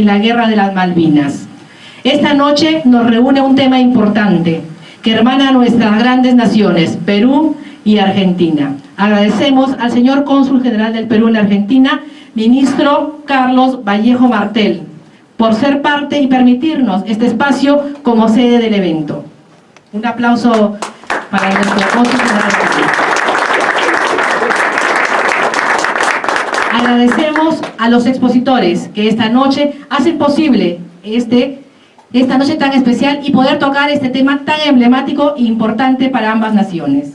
en la Guerra de las Malvinas. Esta noche nos reúne un tema importante que hermana a nuestras grandes naciones, Perú y Argentina. Agradecemos al señor Cónsul General del Perú en la Argentina, ministro Carlos Vallejo Martel, por ser parte y permitirnos este espacio como sede del evento. Un aplauso para nuestro Cónsul General del Perú. Agradecemos a los expositores que esta noche hacen posible esta noche tan especial y poder tocar este tema tan emblemático e importante para ambas naciones.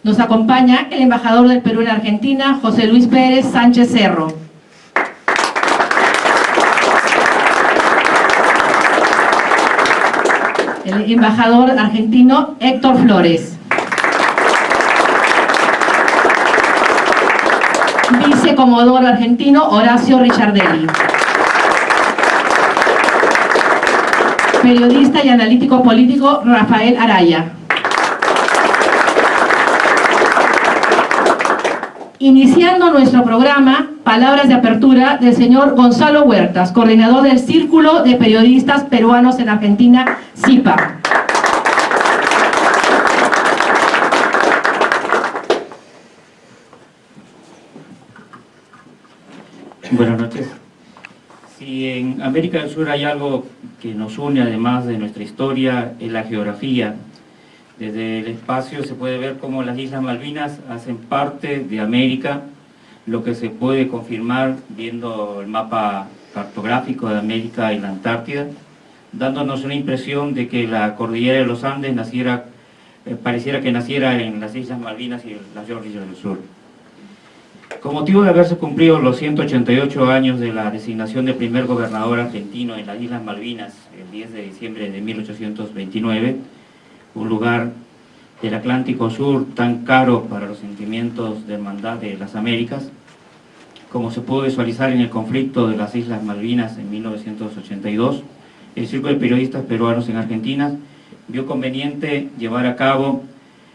Nos acompaña el embajador del Perú en Argentina, José Luis Pérez Sánchez Cerro. El embajador argentino Héctor Flores. Vicecomodoro argentino Horacio Richardelli. Periodista y analítico político Rafael Araya. Iniciando nuestro programa, palabras de apertura del señor Gonzalo Huertas, coordinador del Círculo de Periodistas Peruanos en Argentina, CIPA. Buenas noches. Si en América del Sur hay algo que nos une, además de nuestra historia, es la geografía. Desde el espacio se puede ver cómo las Islas Malvinas hacen parte de América, lo que se puede confirmar viendo el mapa cartográfico de América y la Antártida, dándonos una impresión de que la cordillera de los Andes pareciera que naciera en las Islas Malvinas y las Georgias del Sur. Con motivo de haberse cumplido los 188 años de la designación del primer gobernador argentino en las Islas Malvinas, el 10 de diciembre de 1829, un lugar del Atlántico Sur tan caro para los sentimientos de hermandad de las Américas, como se pudo visualizar en el conflicto de las Islas Malvinas en 1982, el Círculo de Periodistas Peruanos en Argentina vio conveniente llevar a cabo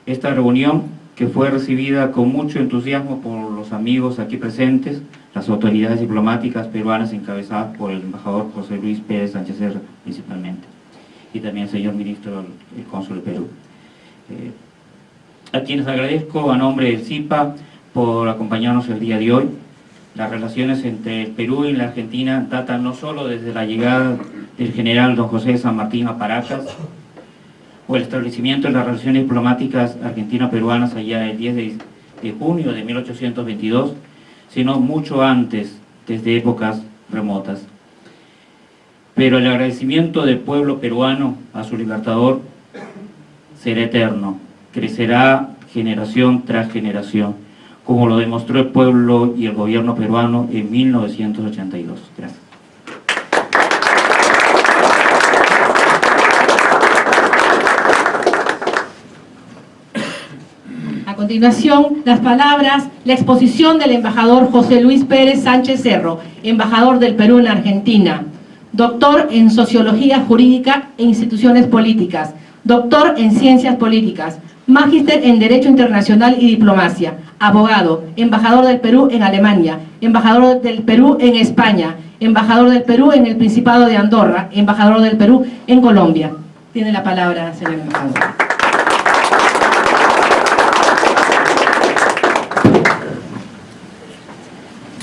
esta reunión, que fue recibida con mucho entusiasmo por los amigos aquí presentes, las autoridades diplomáticas peruanas encabezadas por el embajador José Luis Pérez Sánchez Cerro principalmente, y también el señor ministro, el cónsul de Perú. A quienes agradezco a nombre del CIPA por acompañarnos el día de hoy. Las relaciones entre el Perú y la Argentina datan no solo desde la llegada del general don José de San Martín a Paracas, o el establecimiento de las relaciones diplomáticas argentino-peruanas allá el 10 de junio de 1822, sino mucho antes, desde épocas remotas. Pero el agradecimiento del pueblo peruano a su libertador será eterno, crecerá generación tras generación, como lo demostró el pueblo y el gobierno peruano en 1982. Gracias. A continuación, las palabras, la exposición del embajador José Luis Pérez Sánchez Cerro, embajador del Perú en Argentina, doctor en Sociología Jurídica e Instituciones Políticas, doctor en Ciencias Políticas, magíster en Derecho Internacional y Diplomacia, abogado, embajador del Perú en Alemania, embajador del Perú en España, embajador del Perú en el Principado de Andorra, embajador del Perú en Colombia. Tiene la palabra, señor embajador.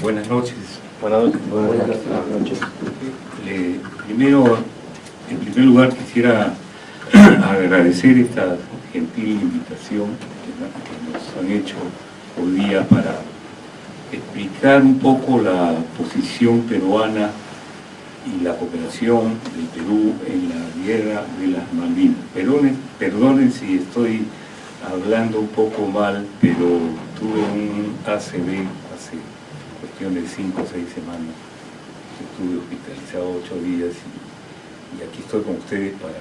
Buenas noches. Buenas noches. Primero, en primer lugar, quisiera agradecer esta gentil invitación que nos han hecho hoy día para explicar un poco la posición peruana y la cooperación del Perú en la guerra de las Malvinas. Perdonen si estoy hablando un poco mal, pero tuve un ACV hace cuestión de 5 o 6 semanas. Estuve hospitalizado 8 días y aquí estoy con ustedes para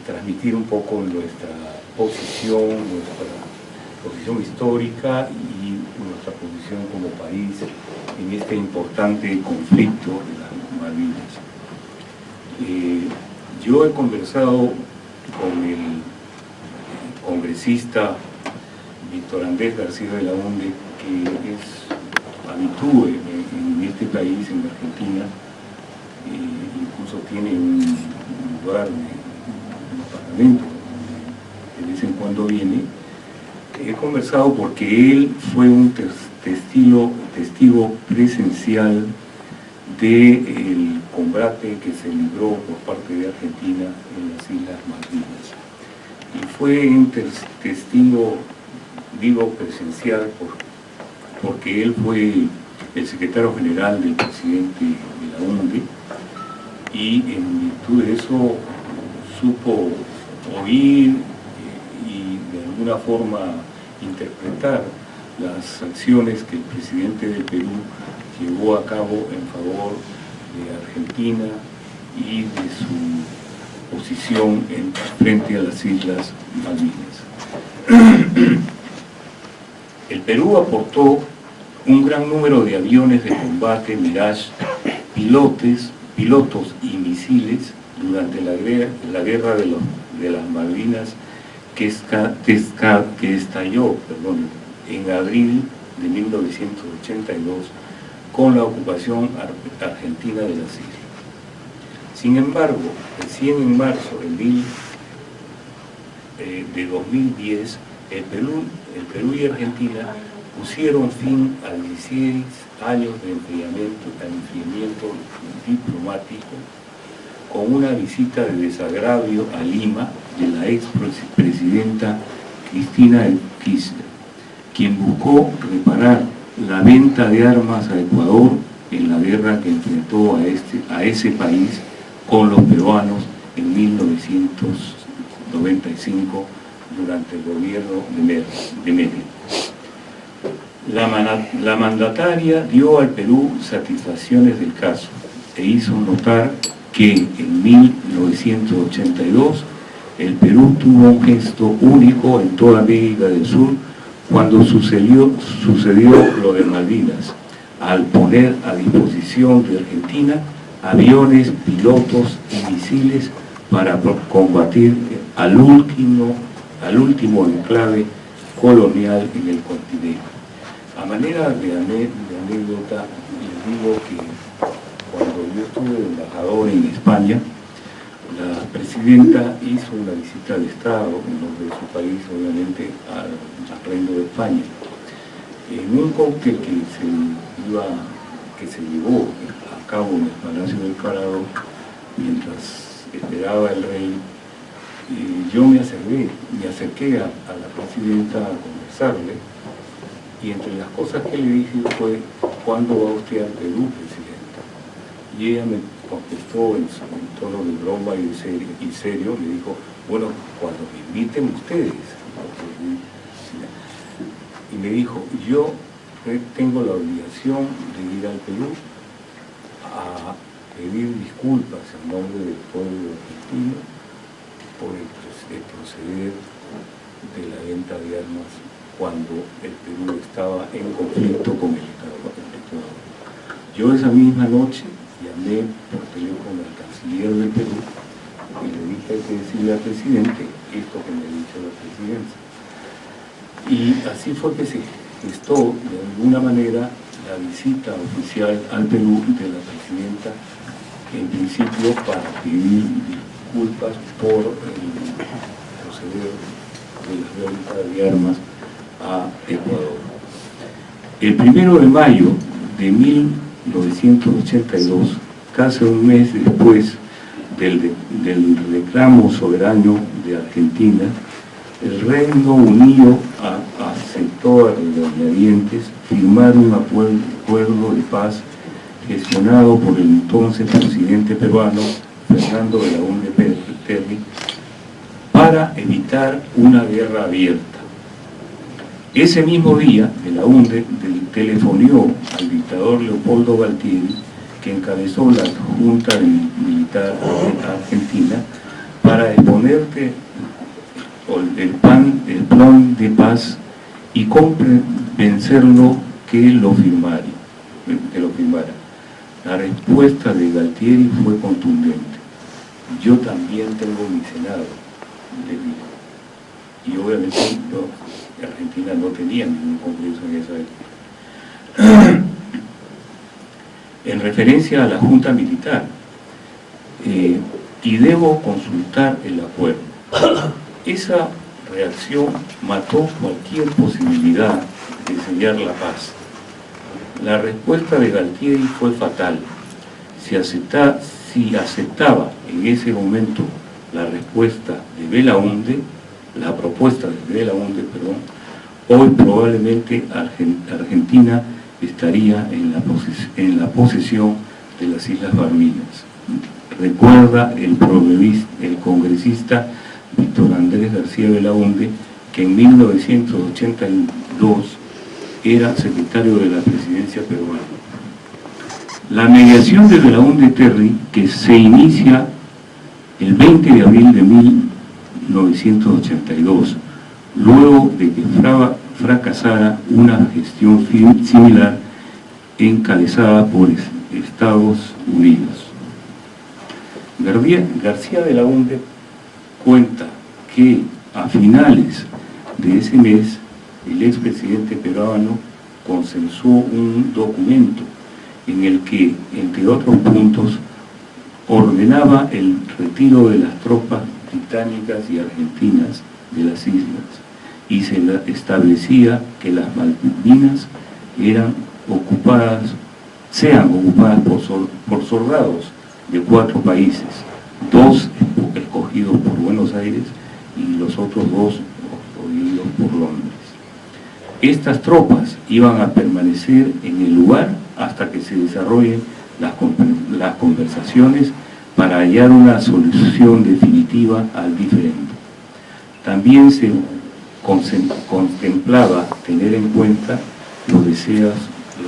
transmitir un poco nuestra posición histórica y nuestra posición como país en este importante conflicto de las Malvinas. Yo he conversado con el congresista Víctor Andrés García de la Hunde, que es habitúe en este país, en Argentina, incluso tiene un lugar en el Parlamento, donde de vez en cuando viene. He conversado porque él fue un testigo presencial del combate que se libró por parte de Argentina en las Islas Malvinas. Y fue un testigo, digo presencial, porque él fue el secretario general del presidente de la UNDE, y en virtud de eso supo oír y de alguna forma interpretar las acciones que el presidente del Perú llevó a cabo en favor de Argentina y de su posición frente a las Islas Malvinas. El Perú aportó un gran número de aviones de combate Mirage, pilotos y misiles durante la guerra de las Malvinas que estalló en abril de 1982 con la ocupación argentina de las islas. Sin embargo, recién en marzo de 2010, el Perú y Argentina pusieron fin a 16 años de enfriamiento diplomático con una visita de desagravio a Lima de la expresidenta Cristina Kirchner, quien buscó reparar la venta de armas a Ecuador en la guerra que enfrentó a ese país con los peruanos en 1995 durante el gobierno de Menem. La mandataria dio al Perú satisfacciones del caso e hizo notar que en 1982 el Perú tuvo un gesto único en toda América del Sur cuando sucedió lo de Malvinas, al poner a disposición de Argentina aviones, pilotos y misiles para combatir al último enclave colonial en el continente. A manera de anécdota, les digo que cuando yo estuve de embajador en España, la presidenta hizo una visita de Estado en nombre de su país, obviamente, al Reino de España. En un cóctel que se llevó a cabo en el Palacio del Prado, mientras esperaba el rey, yo me acerqué a la presidenta a conversarle, y entre las cosas que le dije fue: ¿cuándo va usted al Perú, presidenta? Y ella me contestó en tono de broma y serio, le dijo: bueno, cuando me inviten ustedes. Y me dijo: yo tengo la obligación de ir al Perú a pedir disculpas en nombre del pueblo argentino por el proceder de la venta de armas cuando el Perú estaba en conflicto con el Ecuador. Yo esa misma noche llamé por teléfono al canciller del Perú y le dije: hay que decirle al presidente esto que me ha dicho la presidencia. Y así fue que se gestó de alguna manera la visita oficial al Perú de la presidenta, en principio para pedir disculpas por el proceder de la venta de armas a Ecuador. El 1 de mayo de 1982, casi un mes después del reclamo soberano de Argentina, el Reino Unido aceptó a regañadientes firmar un acuerdo de paz gestionado por el entonces presidente peruano Fernando Belaúnde Terry para evitar una guerra abierta. Ese mismo día, Belaúnde telefonió al dictador Leopoldo Galtieri, que encabezó la Junta Militar Argentina, para exponerte el plan de paz y convencerlo que lo firmara. La respuesta de Galtieri fue contundente: yo también tengo mi Senado, le dijo. Y obviamente Argentina no tenía ningún congreso en esa época. en referencia a la Junta Militar, y debo consultar el acuerdo. Esa reacción mató cualquier posibilidad de sellar la paz. La respuesta de Galtieri fue fatal. Si aceptaba en ese momento la respuesta de Belaúnde, la propuesta de Belaúnde, perdón, hoy probablemente Argentina estaría en la posesión de las Islas Malvinas. Recuerda el congresista Víctor Andrés García Belaúnde, que en 1982 era secretario de la presidencia peruana. La mediación de Belaúnde-Terry, que se inicia el 20 de abril de 1982, luego de que fracasara una gestión similar encabezada por Estados Unidos. García Belaúnde cuenta que a finales de ese mes el expresidente peruano consensuó un documento en el que, entre otros puntos, ordenaba el retiro de las tropas británicas y argentinas de las islas y se establecía que las Malvinas sean ocupadas por soldados de 4 países, 2 escogidos por Buenos Aires y los otros 2 escogidos por Londres. Estas tropas iban a permanecer en el lugar hasta que se desarrollen las conversaciones para hallar una solución definitiva al diferendo. También se contemplaba tener en cuenta los deseos de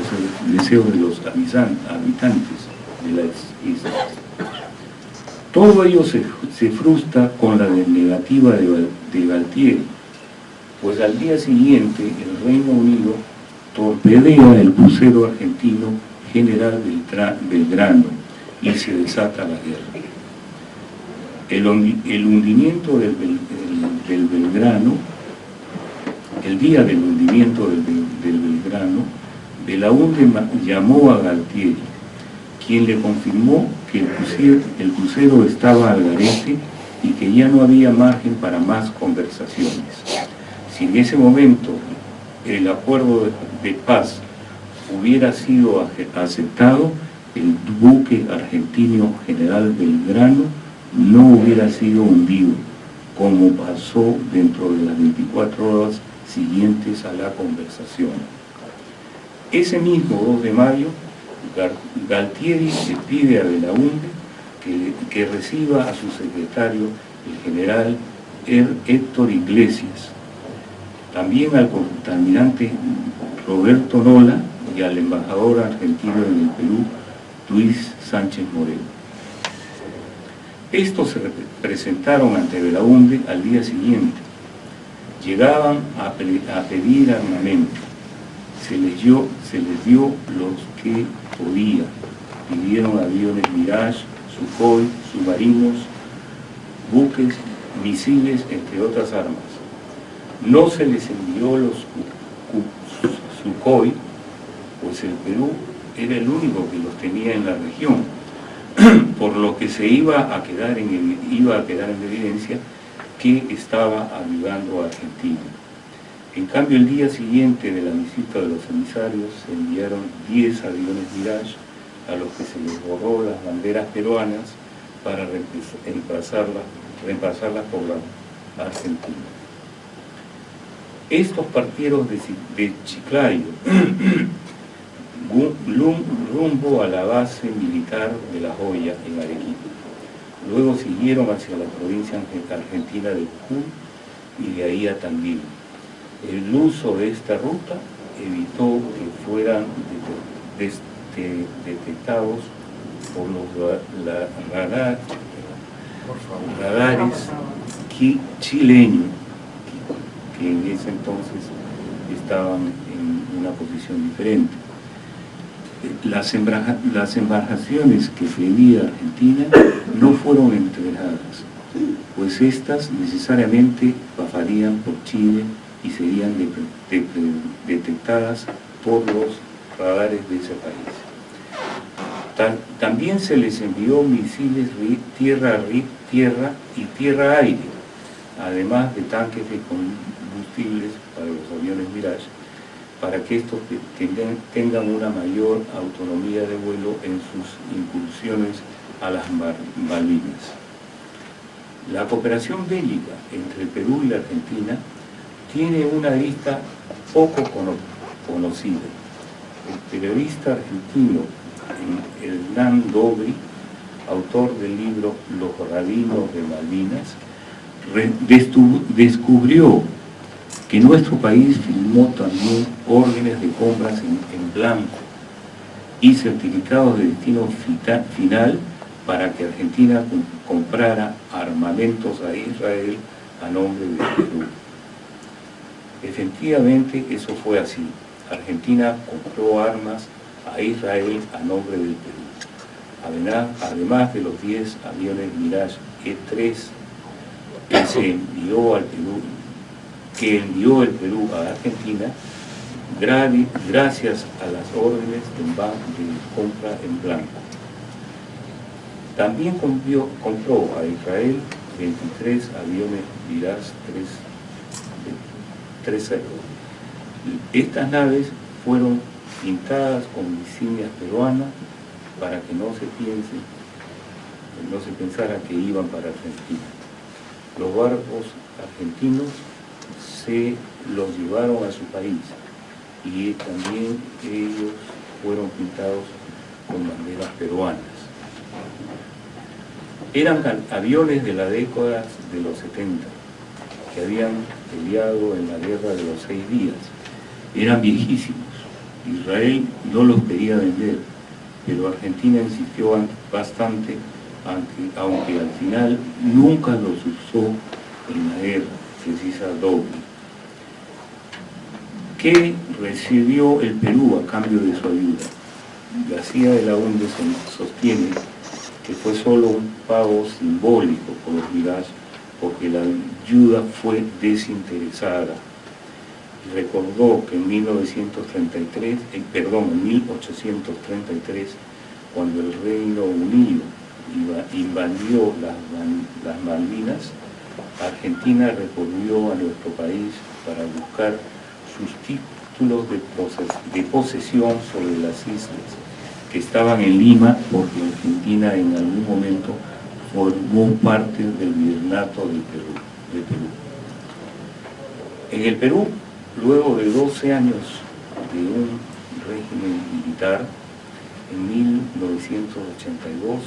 los habitantes de las islas. Todo ello se frustra con la negativa de Galtieri, pues al día siguiente el Reino Unido torpedea el crucero argentino General Belgrano y se desata la guerra. El hundimiento del Belgrano, el día del hundimiento del Belgrano, Belaúnde llamó a Galtieri, quien le confirmó que el crucero estaba al garete y que ya no había margen para más conversaciones. Si en ese momento el acuerdo de paz hubiera sido aceptado, el buque argentino General Belgrano no hubiera sido hundido, como pasó dentro de las 24 horas siguientes a la conversación. Ese mismo 2 de mayo, Galtieri le pide a Belaúnde que reciba a su secretario, el general Héctor Iglesias, también al almirante Roberto Nola y al embajador argentino en el Perú, Luis Sánchez Moreno. Estos se presentaron ante Belaúnde al día siguiente. Llegaban a pedir armamento. Se les dio los que podían. Pidieron aviones Mirage, Sukhoi, submarinos, buques, misiles, entre otras armas. No se les envió los Sukhoi, pues el Perú era el único que los tenía en la región, por lo que se iba a quedar en evidencia que estaba ayudando a Argentina. En cambio, el día siguiente de la visita de los emisarios se enviaron 10 aviones Mirage a los que se les borró las banderas peruanas para reemplazarlas por la Argentina. Estos partieron de Chiclayo rumbo a la base militar de La Joya en Arequipa. Luego siguieron hacia la provincia argentina de Jujuy y de ahí a Tandil. El uso de esta ruta evitó que fueran detectados por los radares chileños que en ese entonces estaban en una posición diferente. Las embarcaciones que pedía Argentina no fueron entregadas, pues estas necesariamente pasarían por Chile y serían detectadas por los radares de ese país. También se les envió misiles tierra y tierra-aire, además de tanques de combustibles para los aviones Mirage, para que estos tengan una mayor autonomía de vuelo en sus incursiones a las Malvinas. La cooperación bélica entre el Perú y la Argentina tiene una arista poco conocida. El periodista argentino Hernán Dobri, autor del libro Los Rabinos de Malvinas, descubrió que nuestro país firmó también órdenes de compras en blanco y certificados de destino final para que Argentina comprara armamentos a Israel a nombre del Perú. Efectivamente, eso fue así. Argentina compró armas a Israel a nombre del Perú. Además de los 10 aviones Mirage E-3 que envió el Perú a Argentina, gracias a las órdenes de compra en blanco. También compró a Israel 23 aviones Mirage 3.0. Estas naves fueron pintadas con insignias peruanas para que no se pensara que iban para Argentina. Los barcos argentinos se los llevaron a su país y también ellos fueron pintados con banderas peruanas. Eran aviones de la década de los 70, que habían peleado en la guerra de los 6 días. Eran viejísimos. Israel no los quería vender, pero Argentina insistió bastante, aunque al final nunca los usó en la guerra, precisa Dobri. ¿Qué recibió el Perú a cambio de su ayuda? La CIA de la UNDE sostiene que fue solo un pago simbólico por los Mirage, porque la ayuda fue desinteresada. Recordó que en 1833, cuando el Reino Unido invadió las Malvinas, Argentina recurrió a nuestro país para buscar sus títulos de posesión sobre las islas que estaban en Lima, porque Argentina en algún momento formó parte del virreinato de Perú. En el Perú, luego de 12 años de un régimen militar, en 1982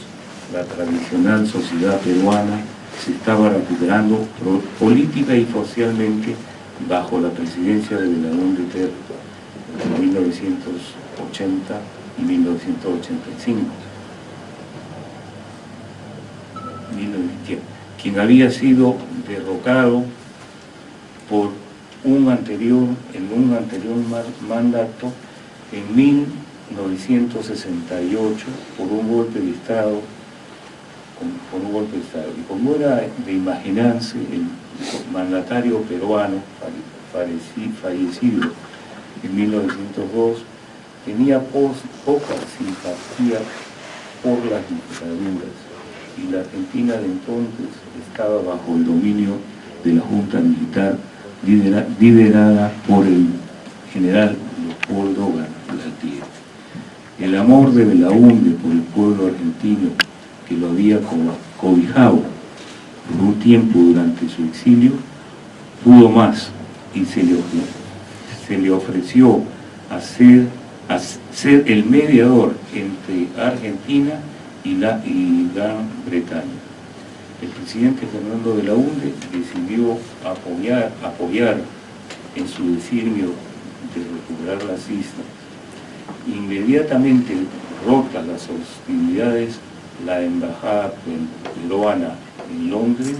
la tradicional sociedad peruana se estaba recuperando política y socialmente bajo la presidencia de Belaúnde Terry en 1980 y 1985. Quien había sido derrocado por en un anterior mandato en 1968 por un golpe de Estado. Y como era de imaginarse, el mandatario peruano fallecido en 1902 tenía poca simpatía por las dictaduras, y la Argentina de entonces estaba bajo el dominio de la Junta Militar liderada por el general Leopoldo Galtieri. El amor de Belaúnde por el pueblo argentino, que lo había cobijado por un tiempo durante su exilio, pudo más y se le ofreció a ser el mediador entre Argentina y Gran Bretaña. El presidente Fernando Belaúnde decidió apoyar en su designio de recuperar las islas. Inmediatamente rotas las hostilidades, la embajada peruana en Londres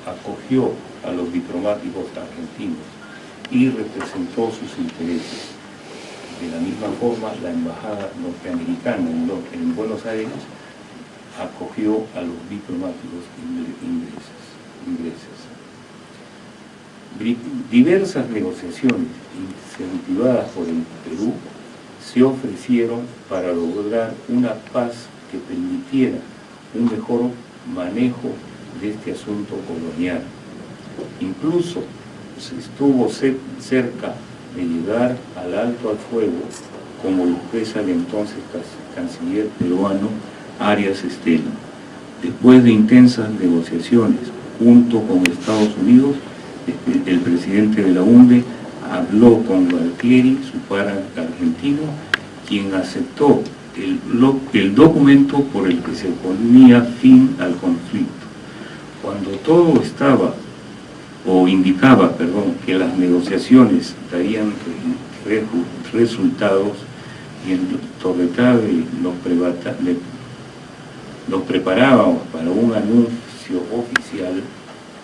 acogió a los diplomáticos argentinos y representó sus intereses. De la misma forma, la embajada norteamericana en Buenos Aires acogió a los diplomáticos ingleses. Diversas negociaciones incentivadas por el Perú se ofrecieron para lograr una paz que permitiera un mejor manejo de este asunto colonial. Incluso se estuvo cerca de llegar al alto al fuego, como lo expresa el entonces canciller peruano Arias Estela. Después de intensas negociaciones junto con Estados Unidos, el presidente de la UNDE habló con Galtieri, su par argentino, quien aceptó el documento por el que se ponía fin al conflicto. Cuando todo estaba, o indicaba, que las negociaciones darían resultados, y en Torretabel nos preparábamos para un anuncio oficial,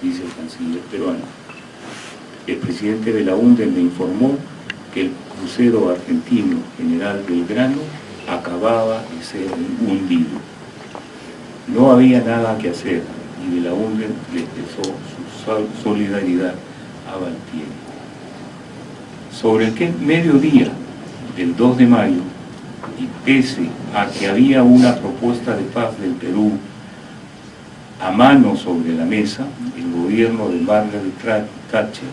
dice el canciller peruano. El presidente de la UNDE me informó que el crucero argentino General Belgrano acababa de ser hundido. No había nada que hacer y de la UNDE le expresó su solidaridad a Galtieri. Sobre el mediodía del 2 de mayo, y pese a que había una propuesta de paz del Perú a mano sobre la mesa, el gobierno de Margaret Thatcher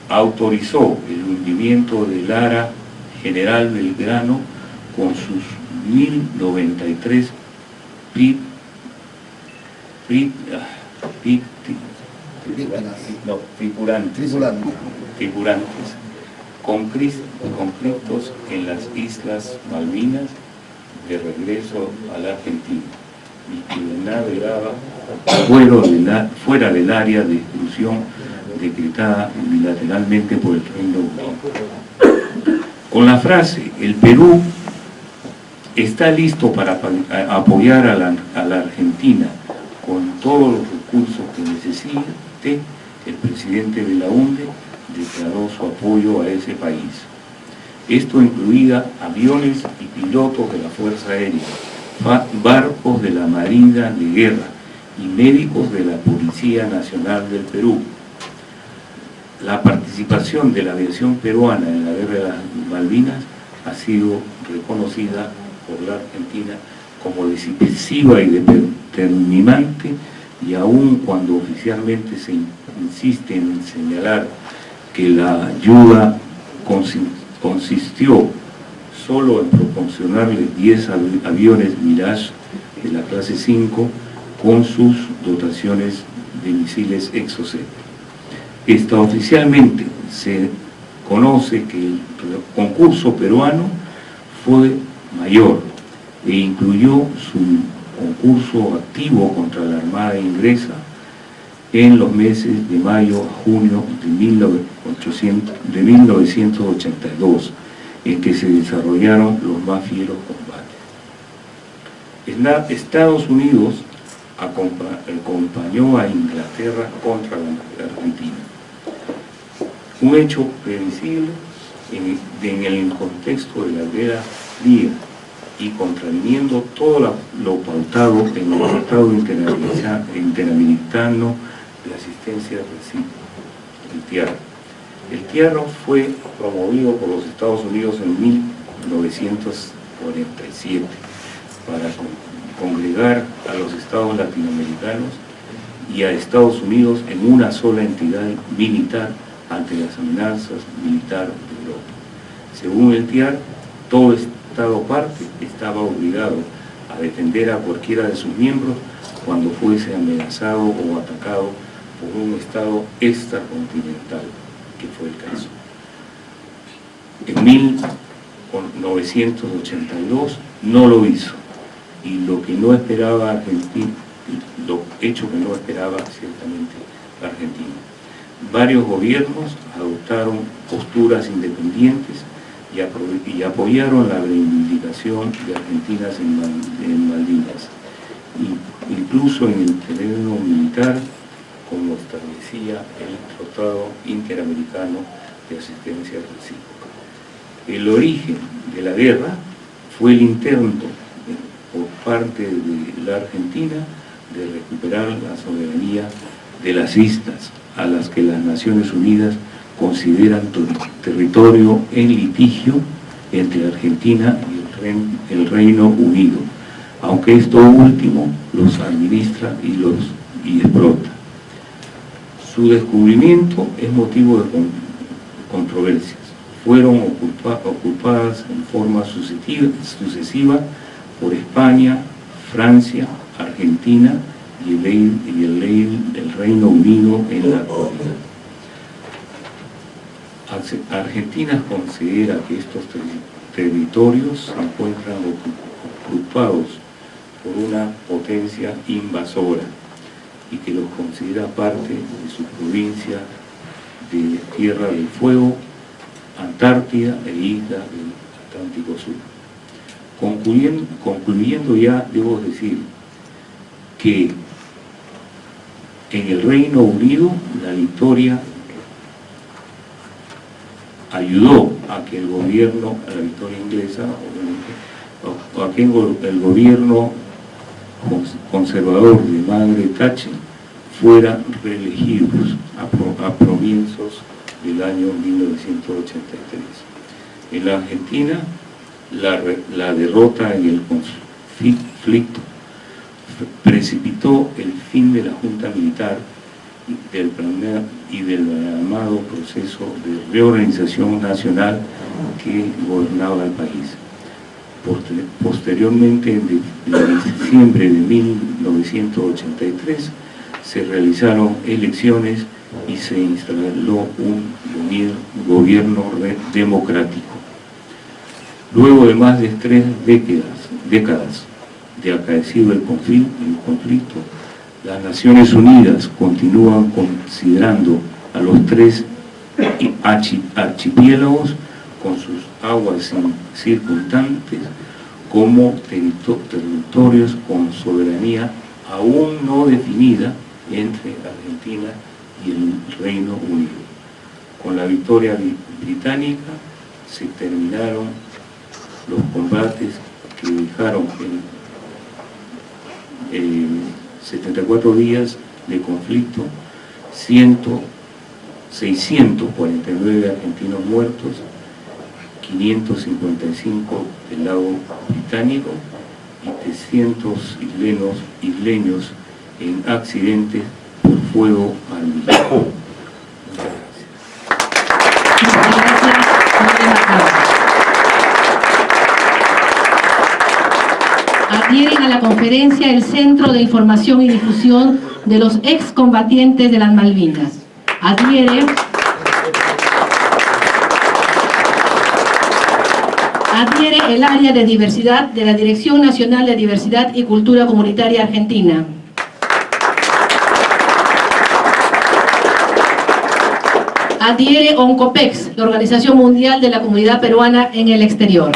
autorizó el hundimiento del ARA General Belgrano con sus 1093 tripulantes con conflictos en las Islas Malvinas de regreso a la Argentina y que navegaba fuera del área de exclusión decretada unilateralmente por el Reino Unido. Con la frase "el Perú está listo para apoyar a la Argentina con todos los recursos que necesite", el presidente de la UNDE declaró su apoyo a ese país. Esto incluía aviones y pilotos de la Fuerza Aérea, barcos de la Marina de Guerra y médicos de la Policía Nacional del Perú. La participación de la aviación peruana en la Guerra de las Malvinas ha sido reconocida por la Argentina como decisiva y determinante, y aun cuando oficialmente se insiste en señalar que la ayuda consistió solo en proporcionarle 10 aviones Mirage de la clase 5 con sus dotaciones de misiles Exocet. Extraoficialmente se conoce que el concurso peruano fue mayor e incluyó su concurso activo contra la Armada inglesa en los meses de mayo a junio de 1982, en que se desarrollaron los más fieros combates. Estados Unidos acompañó a Inglaterra contra la Argentina. Un hecho previsible en el contexto de la Guerra Fría y contraviniendo todo lo pautado en el Tratado Interamericano de Asistencia Recíproca, el TIAR. El TIAR fue promovido por los Estados Unidos en 1947 para congregar a los estados latinoamericanos y a Estados Unidos en una sola entidad militar ante las amenazas militares de Europa. Según el TIAR, todo Estado parte estaba obligado a defender a cualquiera de sus miembros cuando fuese amenazado o atacado por un Estado extracontinental, que fue el caso. En 1982 no lo hizo, y lo hecho que no esperaba ciertamente la Argentina. Varios gobiernos adoptaron posturas independientes y apoyaron la reivindicación de argentinas en Malvinas, incluso en el terreno militar, como establecía el Tratado Interamericano de Asistencia Recíproca. El origen de la guerra fue el intento por parte de la Argentina de recuperar la soberanía de las islas, a las que las Naciones Unidas consideran territorio en litigio entre Argentina y el Reino Unido, aunque esto último los administra y explota. Su descubrimiento es motivo de controversias. Fueron ocupadas en forma sucesiva por España, Francia, Argentina y el Reino Unido en la actualidad. Argentina considera que estos territorios se encuentran ocupados por una potencia invasora y que los considera parte de su provincia de Tierra del Fuego, Antártida e isla del Atlántico Sur. Concluyendo ya, debo decir que en el Reino Unido la victoria ayudó a que el gobierno, a la victoria inglesa, obviamente, a que el gobierno conservador de Margaret Thatcher fuera reelegido a comienzos del año 1983. En la Argentina, la derrota en el conflicto precipitó el fin de la Junta Militar y del llamado proceso de reorganización nacional que gobernaba el país. Posteriormente, en diciembre de 1983, se realizaron elecciones y se instaló un gobierno democrático. Luego de más de 3 décadas de acaecido el conflicto, las Naciones Unidas continúan considerando a los 3 archipiélagos con sus aguas circundantes como territorios con soberanía aún no definida entre Argentina y el Reino Unido. Con la victoria británica se terminaron los combates que dejaron en 74 días de conflicto, 649 argentinos muertos, 555 del lado británico y 300 isleños en accidentes por fuego armado. Adhieren a la conferencia el Centro de Información y Difusión de los excombatientes de las Malvinas. Adhiere el área de diversidad de la Dirección Nacional de Diversidad y Cultura Comunitaria Argentina. Adhiere ONCOPEX, la Organización Mundial de la Comunidad Peruana en el Exterior.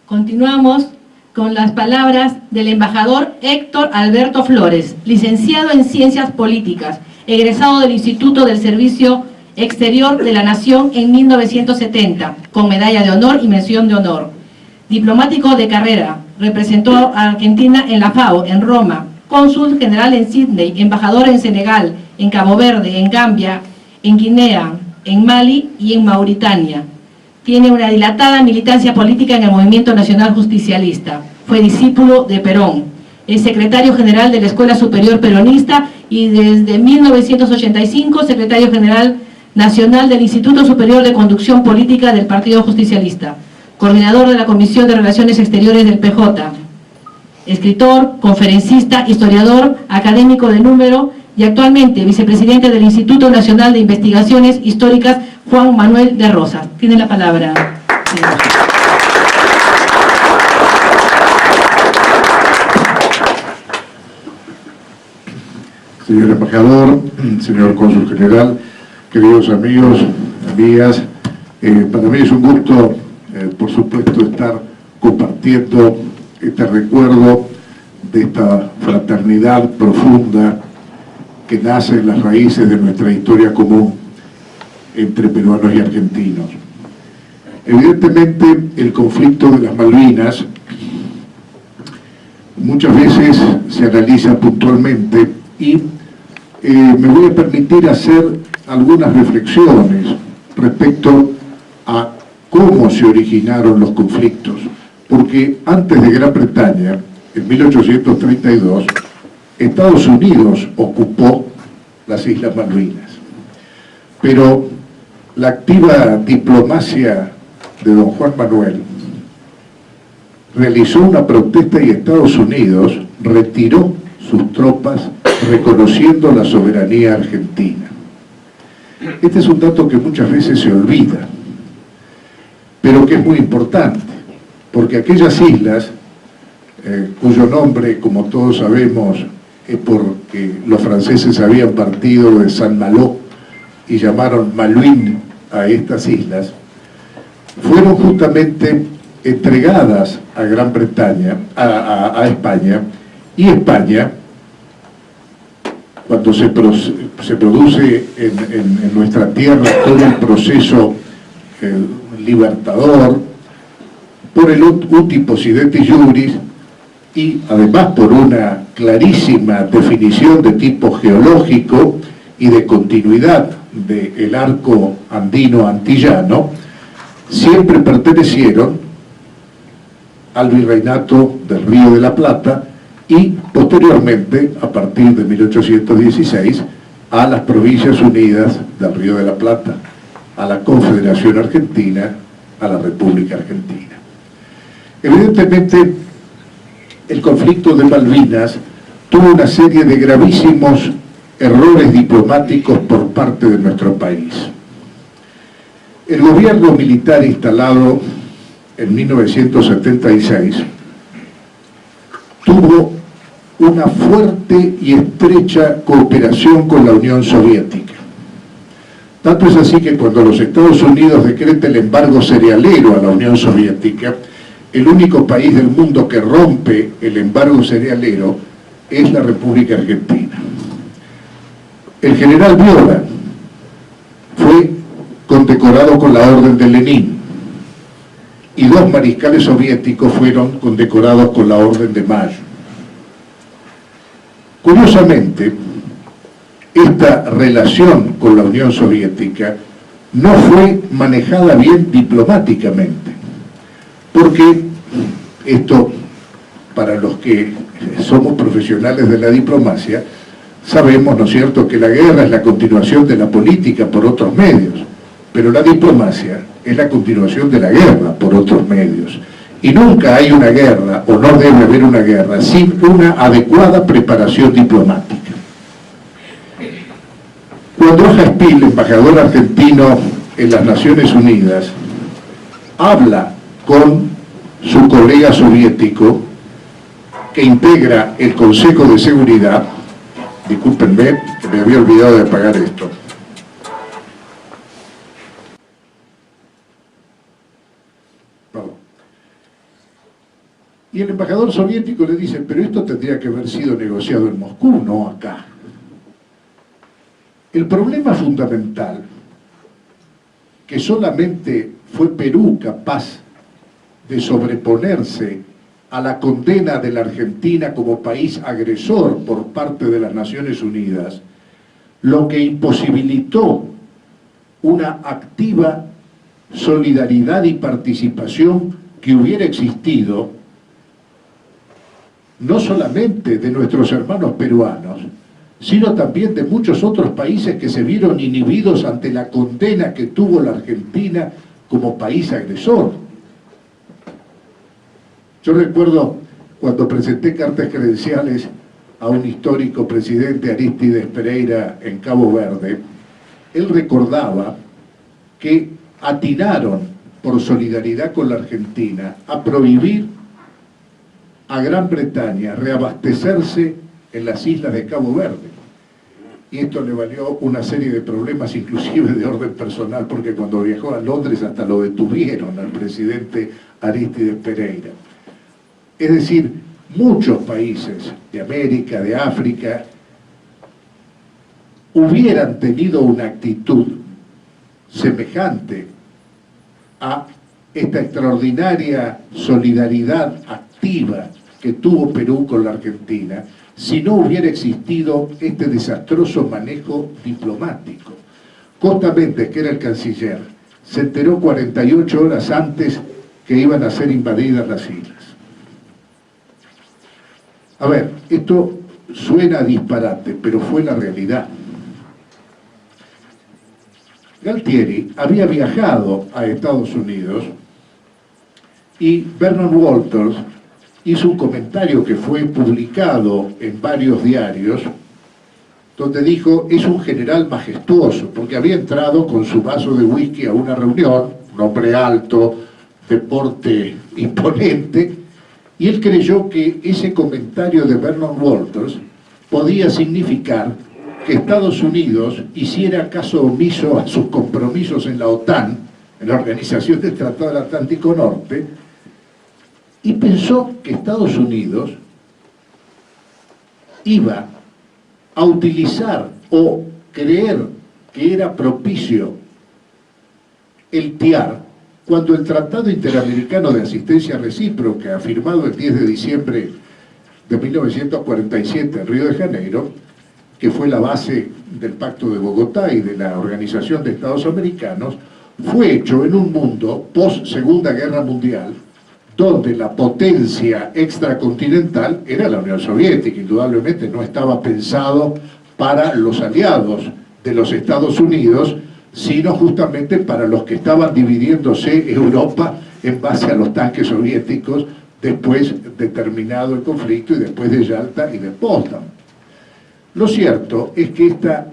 Continuamos con las palabras del embajador Héctor Alberto Flores, licenciado en Ciencias Políticas, egresado del Instituto del Servicio Exterior de la Nación en 1970, con medalla de honor y mención de honor. Diplomático de carrera, representó a Argentina en la FAO, en Roma, cónsul general en Sídney, embajador en Senegal, en Cabo Verde, en Gambia, en Guinea, en Mali y en Mauritania. Tiene una dilatada militancia política en el Movimiento Nacional Justicialista. Fue discípulo de Perón. Es secretario general de la Escuela Superior Peronista y desde 1985 secretario general nacional del Instituto Superior de Conducción Política del Partido Justicialista. Coordinador de la Comisión de Relaciones Exteriores del PJ. Escritor, conferencista, historiador, académico de número y actualmente vicepresidente del Instituto Nacional de Investigaciones Históricas Juan Manuel de Rosas. Tiene la palabra. Señor embajador, señor cónsul general, queridos amigos, amigas, para mí es un gusto, por supuesto, estar compartiendo este recuerdo de esta fraternidad profunda que nace en las raíces de nuestra historia común entre peruanos y argentinos. Evidentemente, el conflicto de las Malvinas muchas veces se analiza puntualmente y me voy a permitir hacer algunas reflexiones respecto a cómo se originaron los conflictos, porque antes de Gran Bretaña, en 1832, Estados Unidos ocupó las Islas Malvinas, pero la activa diplomacia de don Juan Manuel realizó una protesta y Estados Unidos retiró sus tropas reconociendo la soberanía argentina. Este es un dato que muchas veces se olvida, pero que es muy importante, porque aquellas islas, cuyo nombre, como todos sabemos, es porque los franceses habían partido de Saint-Malo y llamaron Malouine a estas islas, fueron justamente entregadas a Gran Bretaña, a España, y España, cuando se produce en nuestra tierra todo el proceso libertador, por el uti possidetis iuris, y además por una clarísima definición de tipo geológico y de continuidad del arco andino antillano, siempre pertenecieron al virreinato del Río de la Plata y posteriormente, a partir de 1816, a las Provincias Unidas del Río de la Plata, a la Confederación Argentina, a la República Argentina. Evidentemente, el conflicto de Malvinas tuvo una serie de gravísimos errores diplomáticos por parte de nuestro país. El gobierno militar instalado en 1976 tuvo una fuerte y estrecha cooperación con la Unión Soviética. Tanto es así que cuando los Estados Unidos decreta el embargo cerealero a la Unión Soviética, el único país del mundo que rompe el embargo cerealero es la República Argentina. El general Viola fue condecorado con la Orden de Lenin y dos mariscales soviéticos fueron condecorados con la Orden de Mayo. Curiosamente, esta relación con la Unión Soviética no fue manejada bien diplomáticamente, porque esto, para los que somos profesionales de la diplomacia, sabemos, ¿no es cierto?, que la guerra es la continuación de la política por otros medios, pero la diplomacia es la continuación de la guerra por otros medios. Y nunca hay una guerra, o no debe haber una guerra, sin una adecuada preparación diplomática. Cuando Hoja Espil, embajador argentino en las Naciones Unidas, habla con su colega soviético que integra el Consejo de Seguridad, discúlpenme, que me había olvidado de apagar esto. Y el embajador soviético le dice, pero esto tendría que haber sido negociado en Moscú, no acá. El problema fundamental, que solamente fue Perú capaz de sobreponerse a la condena de la Argentina como país agresor por parte de las Naciones Unidas, lo que imposibilitó una activa solidaridad y participación que hubiera existido, no solamente de nuestros hermanos peruanos, sino también de muchos otros países que se vieron inhibidos ante la condena que tuvo la Argentina como país agresor. Yo recuerdo cuando presenté cartas credenciales a un histórico presidente, Arístides Pereira, en Cabo Verde, él recordaba que atinaron por solidaridad con la Argentina a prohibir a Gran Bretaña reabastecerse en las islas de Cabo Verde. Y esto le valió una serie de problemas, inclusive de orden personal, porque cuando viajó a Londres hasta lo detuvieron al presidente Arístides Pereira. Es decir, muchos países de América, de África, hubieran tenido una actitud semejante a esta extraordinaria solidaridad activa que tuvo Perú con la Argentina si no hubiera existido este desastroso manejo diplomático. Costa Méndez, que era el canciller, se enteró 48 horas antes que iban a ser invadidas las islas. A ver, esto suena a disparate, pero fue la realidad. Galtieri había viajado a Estados Unidos y Vernon Walters hizo un comentario que fue publicado en varios diarios, donde dijo, es un general majestuoso, porque había entrado con su vaso de whisky a una reunión, un hombre alto, de porte imponente, y él creyó que ese comentario de Vernon Walters podía significar que Estados Unidos hiciera caso omiso a sus compromisos en la OTAN, en la Organización del Tratado del Atlántico Norte, y pensó que Estados Unidos iba a utilizar o creer que era propicio el TIAR cuando el Tratado Interamericano de Asistencia Recíproca, firmado el 10 de diciembre de 1947 en Río de Janeiro, que fue la base del Pacto de Bogotá y de la Organización de Estados Americanos, fue hecho en un mundo post-Segunda Guerra Mundial, donde la potencia extracontinental era la Unión Soviética. Indudablemente no estaba pensado para los aliados de los Estados Unidos, sino justamente para los que estaban dividiéndose Europa en base a los tanques soviéticos después de terminado el conflicto y después de Yalta y de Potsdam. Lo cierto es que esta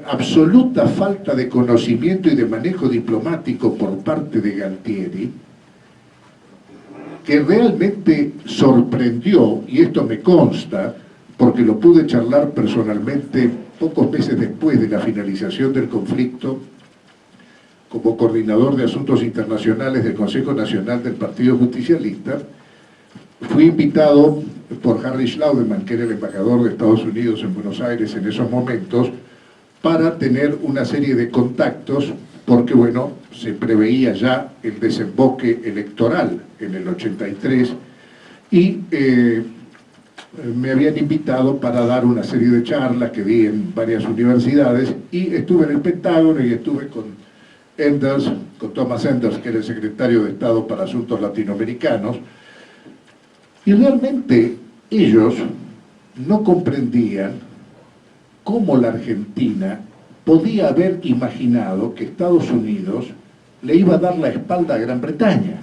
absoluta falta de conocimiento y de manejo diplomático por parte de Galtieri, que realmente sorprendió, y esto me consta, porque lo pude charlar personalmente pocos meses después de la finalización del conflicto, como coordinador de asuntos internacionales del Consejo Nacional del Partido Justicialista, fui invitado por Harry Schlaudemann, que era el embajador de Estados Unidos en Buenos Aires en esos momentos, para tener una serie de contactos, porque bueno, se preveía ya el desemboque electoral en el 83, y me habían invitado para dar una serie de charlas que di en varias universidades, y estuve en el Pentágono y estuve con Enders, con Thomas Enders, que era el secretario de Estado para Asuntos Latinoamericanos, y realmente ellos no comprendían cómo la Argentina podía haber imaginado que Estados Unidos le iba a dar la espalda a Gran Bretaña.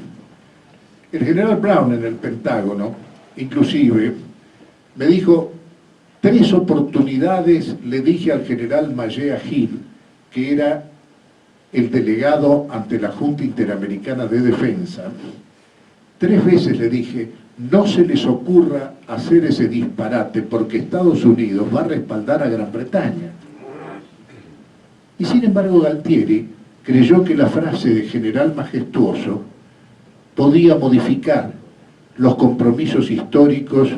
El general Brown en el Pentágono, inclusive, me dijo, 3 oportunidades le dije al general Mallea Gil, que era el delegado ante la Junta Interamericana de Defensa, 3 veces le dije, no se les ocurra hacer ese disparate porque Estados Unidos va a respaldar a Gran Bretaña. Y sin embargo Galtieri creyó que la frase de general majestuoso podía modificar los compromisos históricos,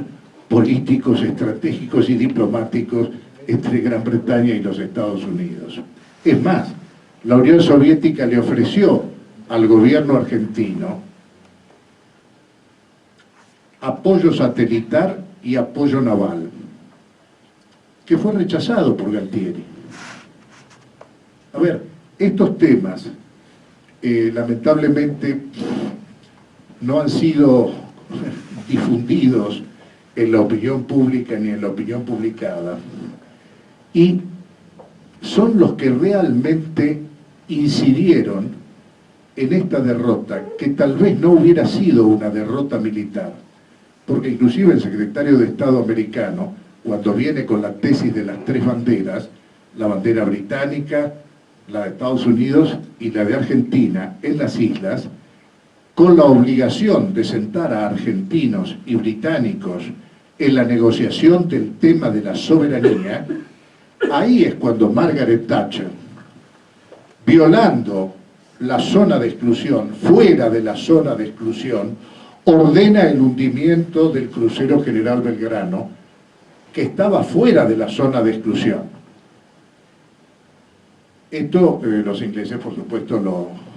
políticos, estratégicos y diplomáticos entre Gran Bretaña y los Estados Unidos. Es más, la Unión Soviética le ofreció al gobierno argentino apoyo satelitar y apoyo naval, que fue rechazado por Galtieri. A ver, estos temas lamentablemente no han sido difundidos en la opinión pública ni en la opinión publicada, y son los que realmente incidieron en esta derrota, que tal vez no hubiera sido una derrota militar, porque inclusive el secretario de Estado americano, cuando viene con la tesis de las 3 banderas, la bandera británica, la de Estados Unidos y la de Argentina en las islas, con la obligación de sentar a argentinos y británicos en la negociación del tema de la soberanía, ahí es cuando Margaret Thatcher, violando la zona de exclusión, fuera de la zona de exclusión, ordena el hundimiento del crucero General Belgrano, que estaba fuera de la zona de exclusión. Esto los ingleses, por supuesto,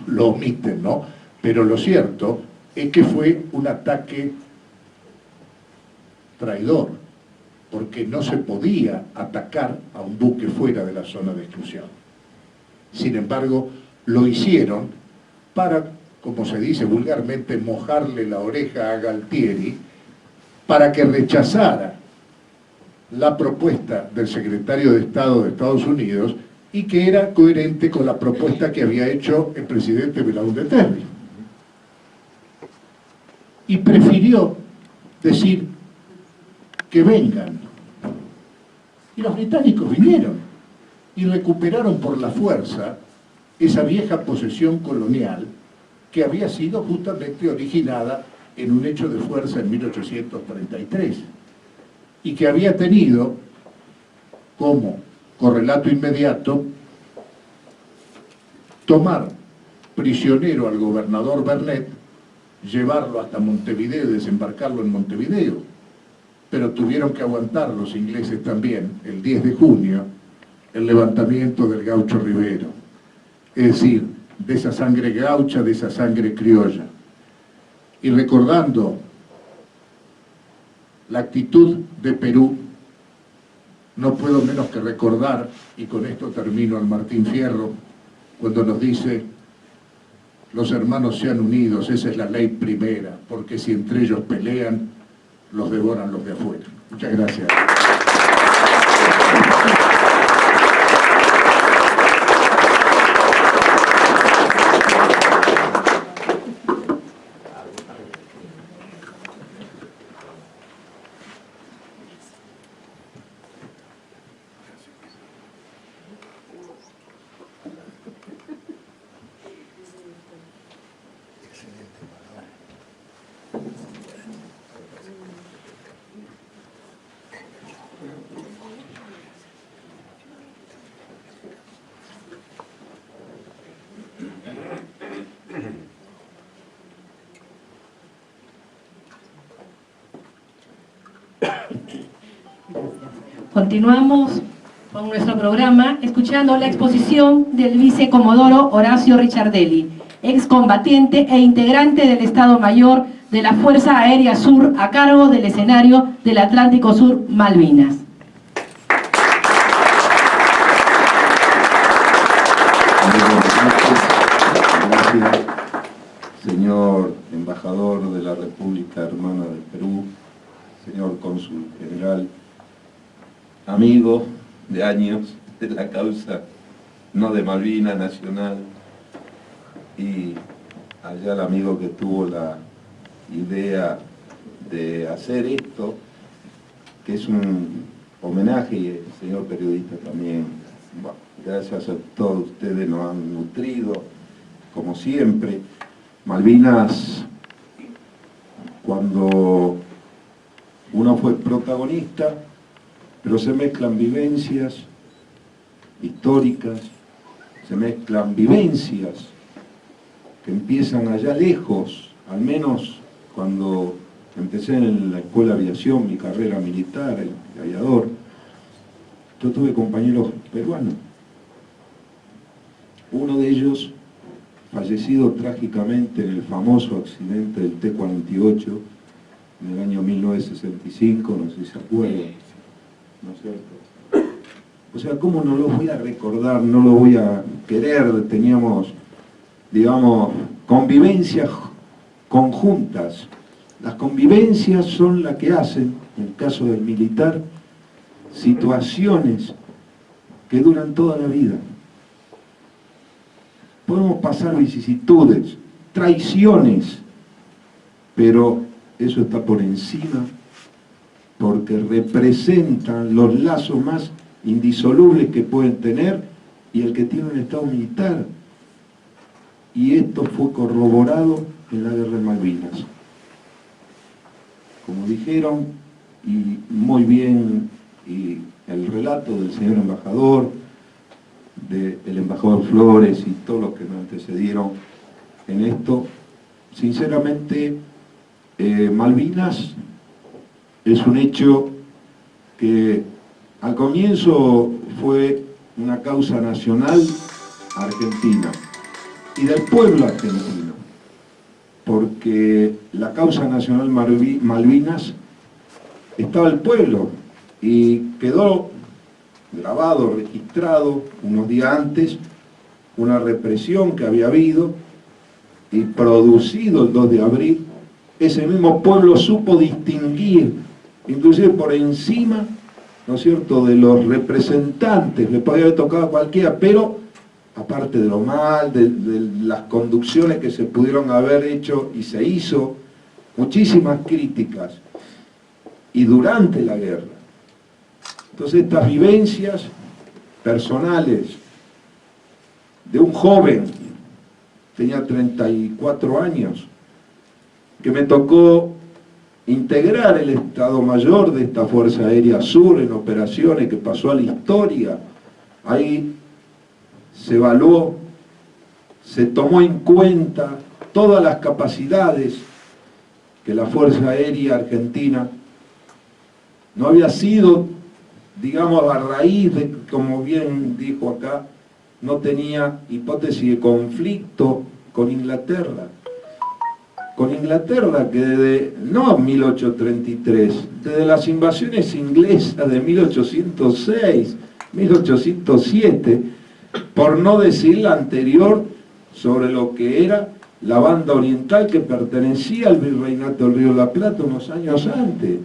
lo omiten, ¿no? Pero lo cierto es que fue un ataque traidor, porque no se podía atacar a un buque fuera de la zona de exclusión. Sin embargo, lo hicieron para, como se dice vulgarmente, mojarle la oreja a Galtieri, para que rechazara la propuesta del secretario de Estado de Estados Unidos y que era coherente con la propuesta que había hecho el presidente Belaúnde Terry. Y prefirió decir que vengan. Y los británicos vinieron y recuperaron por la fuerza esa vieja posesión colonial que había sido justamente originada en un hecho de fuerza en 1833 y que había tenido como correlato inmediato tomar prisionero al gobernador Vernet, llevarlo hasta Montevideo y desembarcarlo en Montevideo. Pero tuvieron que aguantar los ingleses también, el 10 de junio, el levantamiento del Gaucho Rivero. Es decir, de esa sangre gaucha, de esa sangre criolla. Y recordando la actitud de Perú, no puedo menos que recordar, y con esto termino, al Martín Fierro, cuando nos dice: los hermanos sean unidos, esa es la ley primera, porque si entre ellos pelean, los devoran los de afuera. Muchas gracias. Continuamos con nuestro programa escuchando la exposición del vicecomodoro Horacio Richardelli, excombatiente e integrante del Estado Mayor de la Fuerza Aérea Sur a cargo del escenario del Atlántico Sur, Malvinas. Gracias, señor embajador de la República Hermana del Perú, señor cónsul general, amigo de años de la causa no de Malvinas nacional, y allá el amigo que tuvo la idea de hacer esto, que es un homenaje, y el señor periodista también. Bueno, gracias a todos ustedes, nos han nutrido como siempre. Malvinas, cuando uno fue protagonista, pero se mezclan vivencias históricas, se mezclan vivencias que empiezan allá lejos. Al menos cuando empecé en la escuela de aviación, mi carrera militar, el aviador, yo tuve compañeros peruanos. Uno de ellos fallecido trágicamente en el famoso accidente del T-48 en el año 1965, no sé si se acuerdan. ¿No es cierto? O sea, ¿cómo no lo voy a recordar, no lo voy a querer? Teníamos, digamos, convivencias conjuntas. Las convivencias son las que hacen, en el caso del militar, situaciones que duran toda la vida. Podemos pasar vicisitudes, traiciones, pero eso está por encima, porque representan los lazos más indisolubles que pueden tener y el que tiene un Estado militar. Y esto fue corroborado en la Guerra de Malvinas. Como dijeron, y muy bien, y el relato del señor embajador, del embajador Flores y todos los que nos antecedieron en esto, sinceramente, Malvinas es un hecho que al comienzo fue una causa nacional argentina y del pueblo argentino. porque la causa nacional Malvinas estaba el pueblo y quedó grabado, registrado unos días antes una represión que había habido y producido el 2 de abril. Ese mismo pueblo supo distinguir, inclusive por encima, ¿no es cierto?, de los representantes, le podía haber tocado a cualquiera, pero aparte de lo mal, de las conducciones que se pudieron haber hecho y se hizo, muchísimas críticas, y durante la guerra. Entonces estas vivencias personales de un joven, tenía 34 años, que me tocó integrar el Estado Mayor de esta Fuerza Aérea Sur en operaciones que pasó a la historia. Ahí se evaluó, se tomó en cuenta todas las capacidades que la Fuerza Aérea Argentina no había sido, digamos, a raíz de, como bien dijo acá, no tenía hipótesis de conflicto con Inglaterra. Con Inglaterra que desde, no 1833, desde las invasiones inglesas de 1806, 1807, por no decir la anterior sobre lo que era la banda oriental que pertenecía al Virreinato del Río de la Plata unos años antes.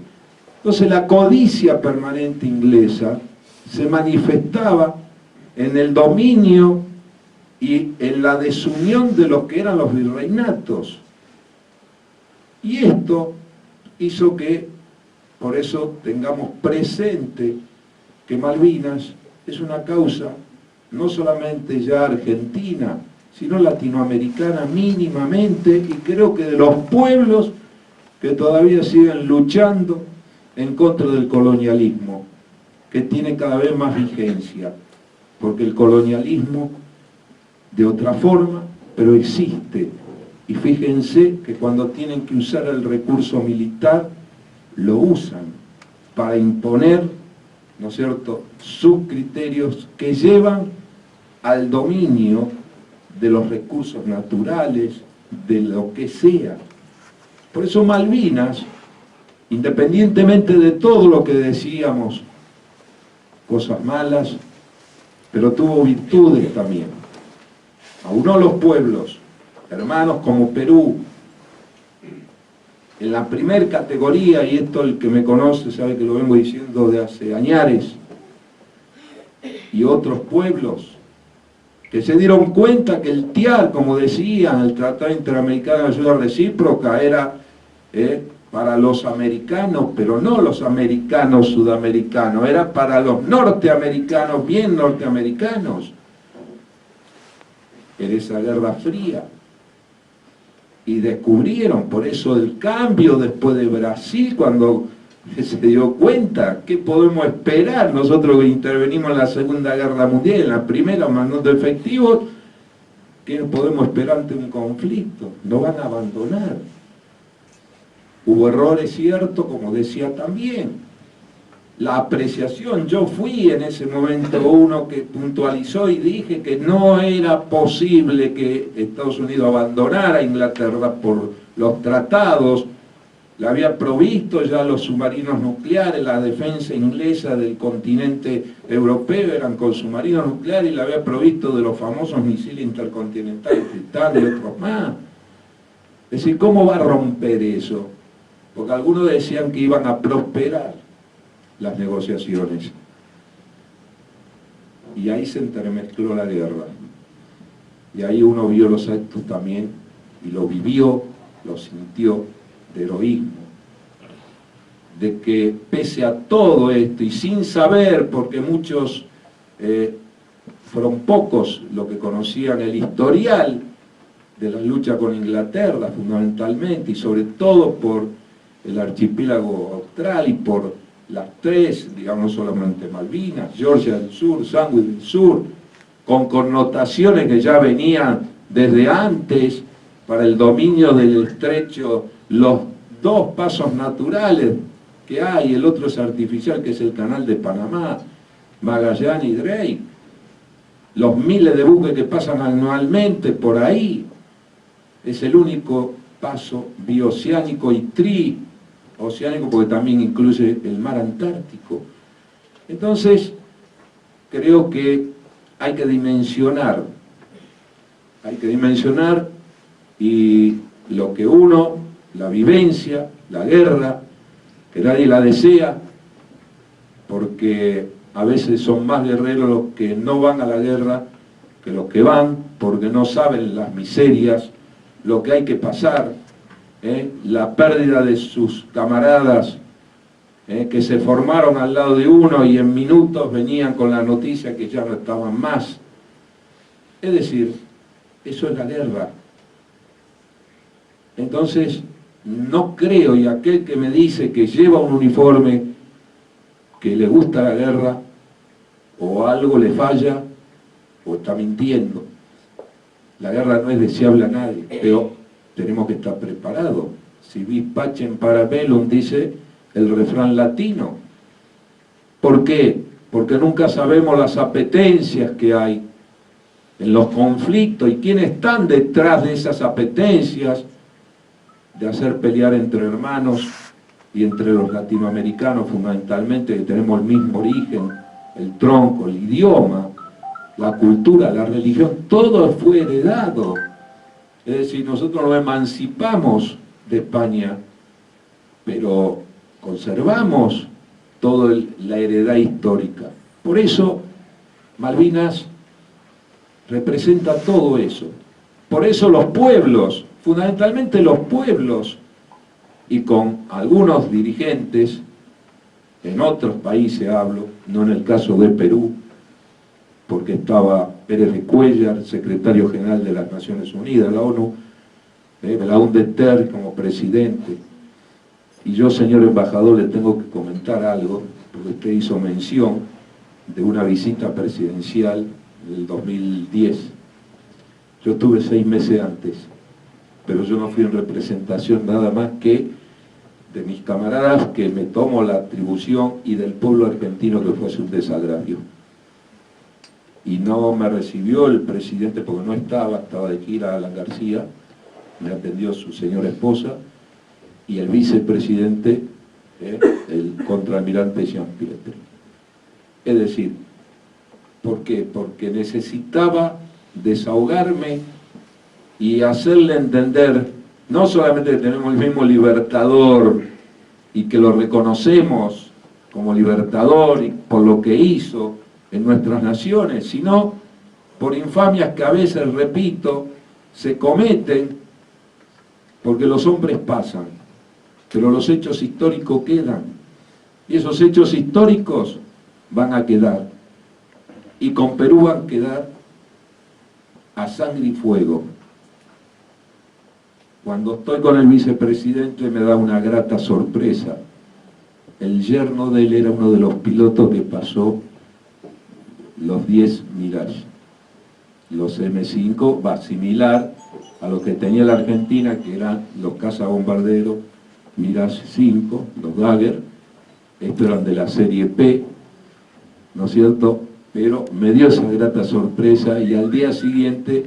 Entonces la codicia permanente inglesa se manifestaba en el dominio y en la desunión de lo que eran los virreinatos. Y esto hizo que, por eso tengamos presente que Malvinas es una causa no solamente ya argentina, sino latinoamericana mínimamente, y creo que de los pueblos que todavía siguen luchando en contra del colonialismo, que tiene cada vez más vigencia, porque el colonialismo, de otra forma, pero existe. Y fíjense que cuando tienen que usar el recurso militar, lo usan para imponer, ¿no es cierto?, sus criterios que llevan al dominio de los recursos naturales, de lo que sea. Por eso Malvinas, independientemente de todo lo que decíamos, cosas malas, pero tuvo virtudes también. Aunó los pueblos, hermanos como Perú, en la primer categoría, y esto el que me conoce sabe que lo vengo diciendo de hace añares, y otros pueblos que se dieron cuenta que el TIAR, como decían, el Tratado Interamericano de Ayuda Recíproca, era para los americanos, pero no los americanos sudamericanos, era para los norteamericanos, bien norteamericanos, en esa Guerra Fría. Y descubrieron, por eso el cambio después de Brasil, cuando se dio cuenta, ¿qué podemos esperar? Nosotros que intervenimos en la Segunda Guerra Mundial, en la primera, mandando efectivos, ¿qué podemos esperar ante un conflicto? No van a abandonar. Hubo errores, cierto, como decía también. La apreciación, yo fui en ese momento uno que puntualizó y dije que no era posible que Estados Unidos abandonara a Inglaterra por los tratados. Le había provisto ya los submarinos nucleares, la defensa inglesa del continente europeo eran con submarinos nucleares y le había provisto de los famosos misiles intercontinentales Titán y otros más. Es decir, ¿cómo va a romper eso? Porque algunos decían que iban a prosperar las negociaciones. Y ahí se entremezcló la guerra. Y ahí uno vio los actos también, y lo vivió, lo sintió, de heroísmo. De que pese a todo esto, y sin saber, porque muchos, fueron pocos los que conocían el historial de la lucha con Inglaterra, fundamentalmente, y sobre todo por el archipiélago austral y por las tres, digamos solamente Malvinas, Georgia del Sur, Sandwich del Sur, con connotaciones que ya venían desde antes para el dominio del estrecho, los dos pasos naturales que hay, el otro es artificial, que es el canal de Panamá, Magallanes y Drake, los miles de buques que pasan anualmente por ahí, es el único paso bioceánico y trioceánico, porque también incluye el mar Antártico. Entonces, creo que hay que dimensionar y lo que uno, la vivencia, la guerra, que nadie la desea, porque a veces son más guerreros los que no van a la guerra que los que van, porque no saben las miserias, lo que hay que pasar, la pérdida de sus camaradas que se formaron al lado de uno y en minutos venían con la noticia que ya no estaban más. Es decir, eso es la guerra. Entonces, no creo, y aquel que me dice que lleva un uniforme, que le gusta la guerra, o algo le falla, o está mintiendo. La guerra no es deseable a nadie, pero tenemos que estar preparados. Si vis pacem para bellum, dice el refrán latino. ¿Por qué? Porque nunca sabemos las apetencias que hay en los conflictos y quiénes están detrás de esas apetencias de hacer pelear entre hermanos y entre los latinoamericanos fundamentalmente, que tenemos el mismo origen, el tronco, el idioma, la cultura, la religión, todo fue heredado. Es decir, nosotros nos emancipamos de España, pero conservamos toda la heredad histórica. Por eso, Malvinas representa todo eso. Por eso los pueblos, fundamentalmente los pueblos, y con algunos dirigentes, en otros países hablo, no en el caso de Perú, porque estaba Pérez de Cuéllar, secretario general de las Naciones Unidas, la ONU, Belaúnde de Terry como presidente. Y yo, señor embajador, le tengo que comentar algo, porque usted hizo mención de una visita presidencial del 2010. Yo estuve 6 meses antes, pero yo no fui en representación nada más que de mis camaradas, que me tomo la atribución, y del pueblo argentino, que fue un desagravio. Y no me recibió el presidente porque no estaba de gira Alan García, me atendió su señora esposa, y el vicepresidente, el contraalmirante Jean Pietri. Es decir, ¿por qué? Porque necesitaba desahogarme y hacerle entender, no solamente que tenemos el mismo libertador y que lo reconocemos como libertador y por lo que hizo en nuestras naciones, sino por infamias que a veces, repito, se cometen, porque los hombres pasan, pero los hechos históricos quedan, y esos hechos históricos van a quedar, y con Perú van a quedar a sangre y fuego. Cuando estoy con el vicepresidente me da una grata sorpresa. El yerno de él era uno de los pilotos que pasó los 10 Mirage. Los M5 va similar a lo que tenía la Argentina, que eran los cazabombarderos Mirage 5, los Dagger. Estos eran de la serie P, ¿no es cierto? Pero me dio esa grata sorpresa y al día siguiente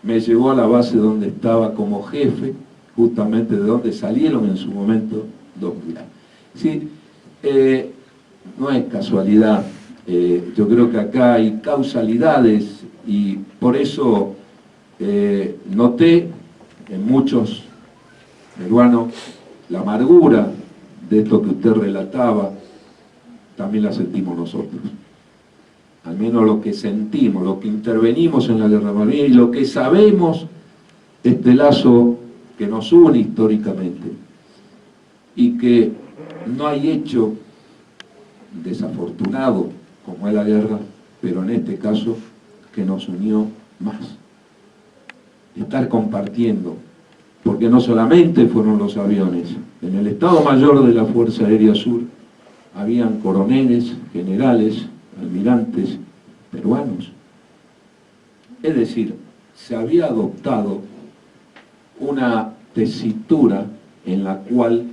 me llevó a la base donde estaba como jefe, justamente de donde salieron en su momento los Mirage. Sí, no es casualidad. Yo creo que acá hay causalidades y por eso noté en muchos peruanos la amargura de esto que usted relataba, también la sentimos nosotros. Al menos lo que sentimos, lo que intervenimos en la guerra Malvinas y lo que sabemos, este lazo que nos une históricamente y que no hay hecho desafortunado como es la guerra, pero en este caso que nos unió más. Estar compartiendo, porque no solamente fueron los aviones, en el Estado Mayor de la Fuerza Aérea Sur habían coroneles, generales, almirantes peruanos. Es decir, se había adoptado una tesitura en la cual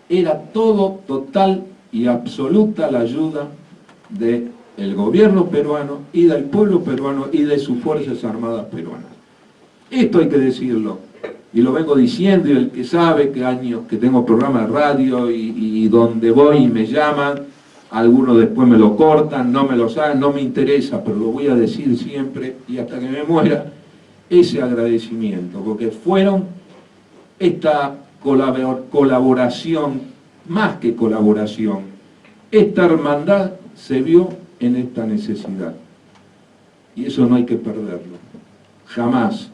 era todo total y absoluta la ayuda del gobierno peruano y del pueblo peruano y de sus Fuerzas Armadas peruanas. Esto hay que decirlo. y lo vengo diciendo, y el que sabe que años que tengo programa de radio y donde voy y me llaman, algunos después me lo cortan, no me lo saben, no me interesa, pero lo voy a decir siempre y hasta que me muera, ese agradecimiento, porque fueron esta colaboración, más que colaboración, esta hermandad se vio en esta necesidad. Y eso no hay que perderlo, jamás.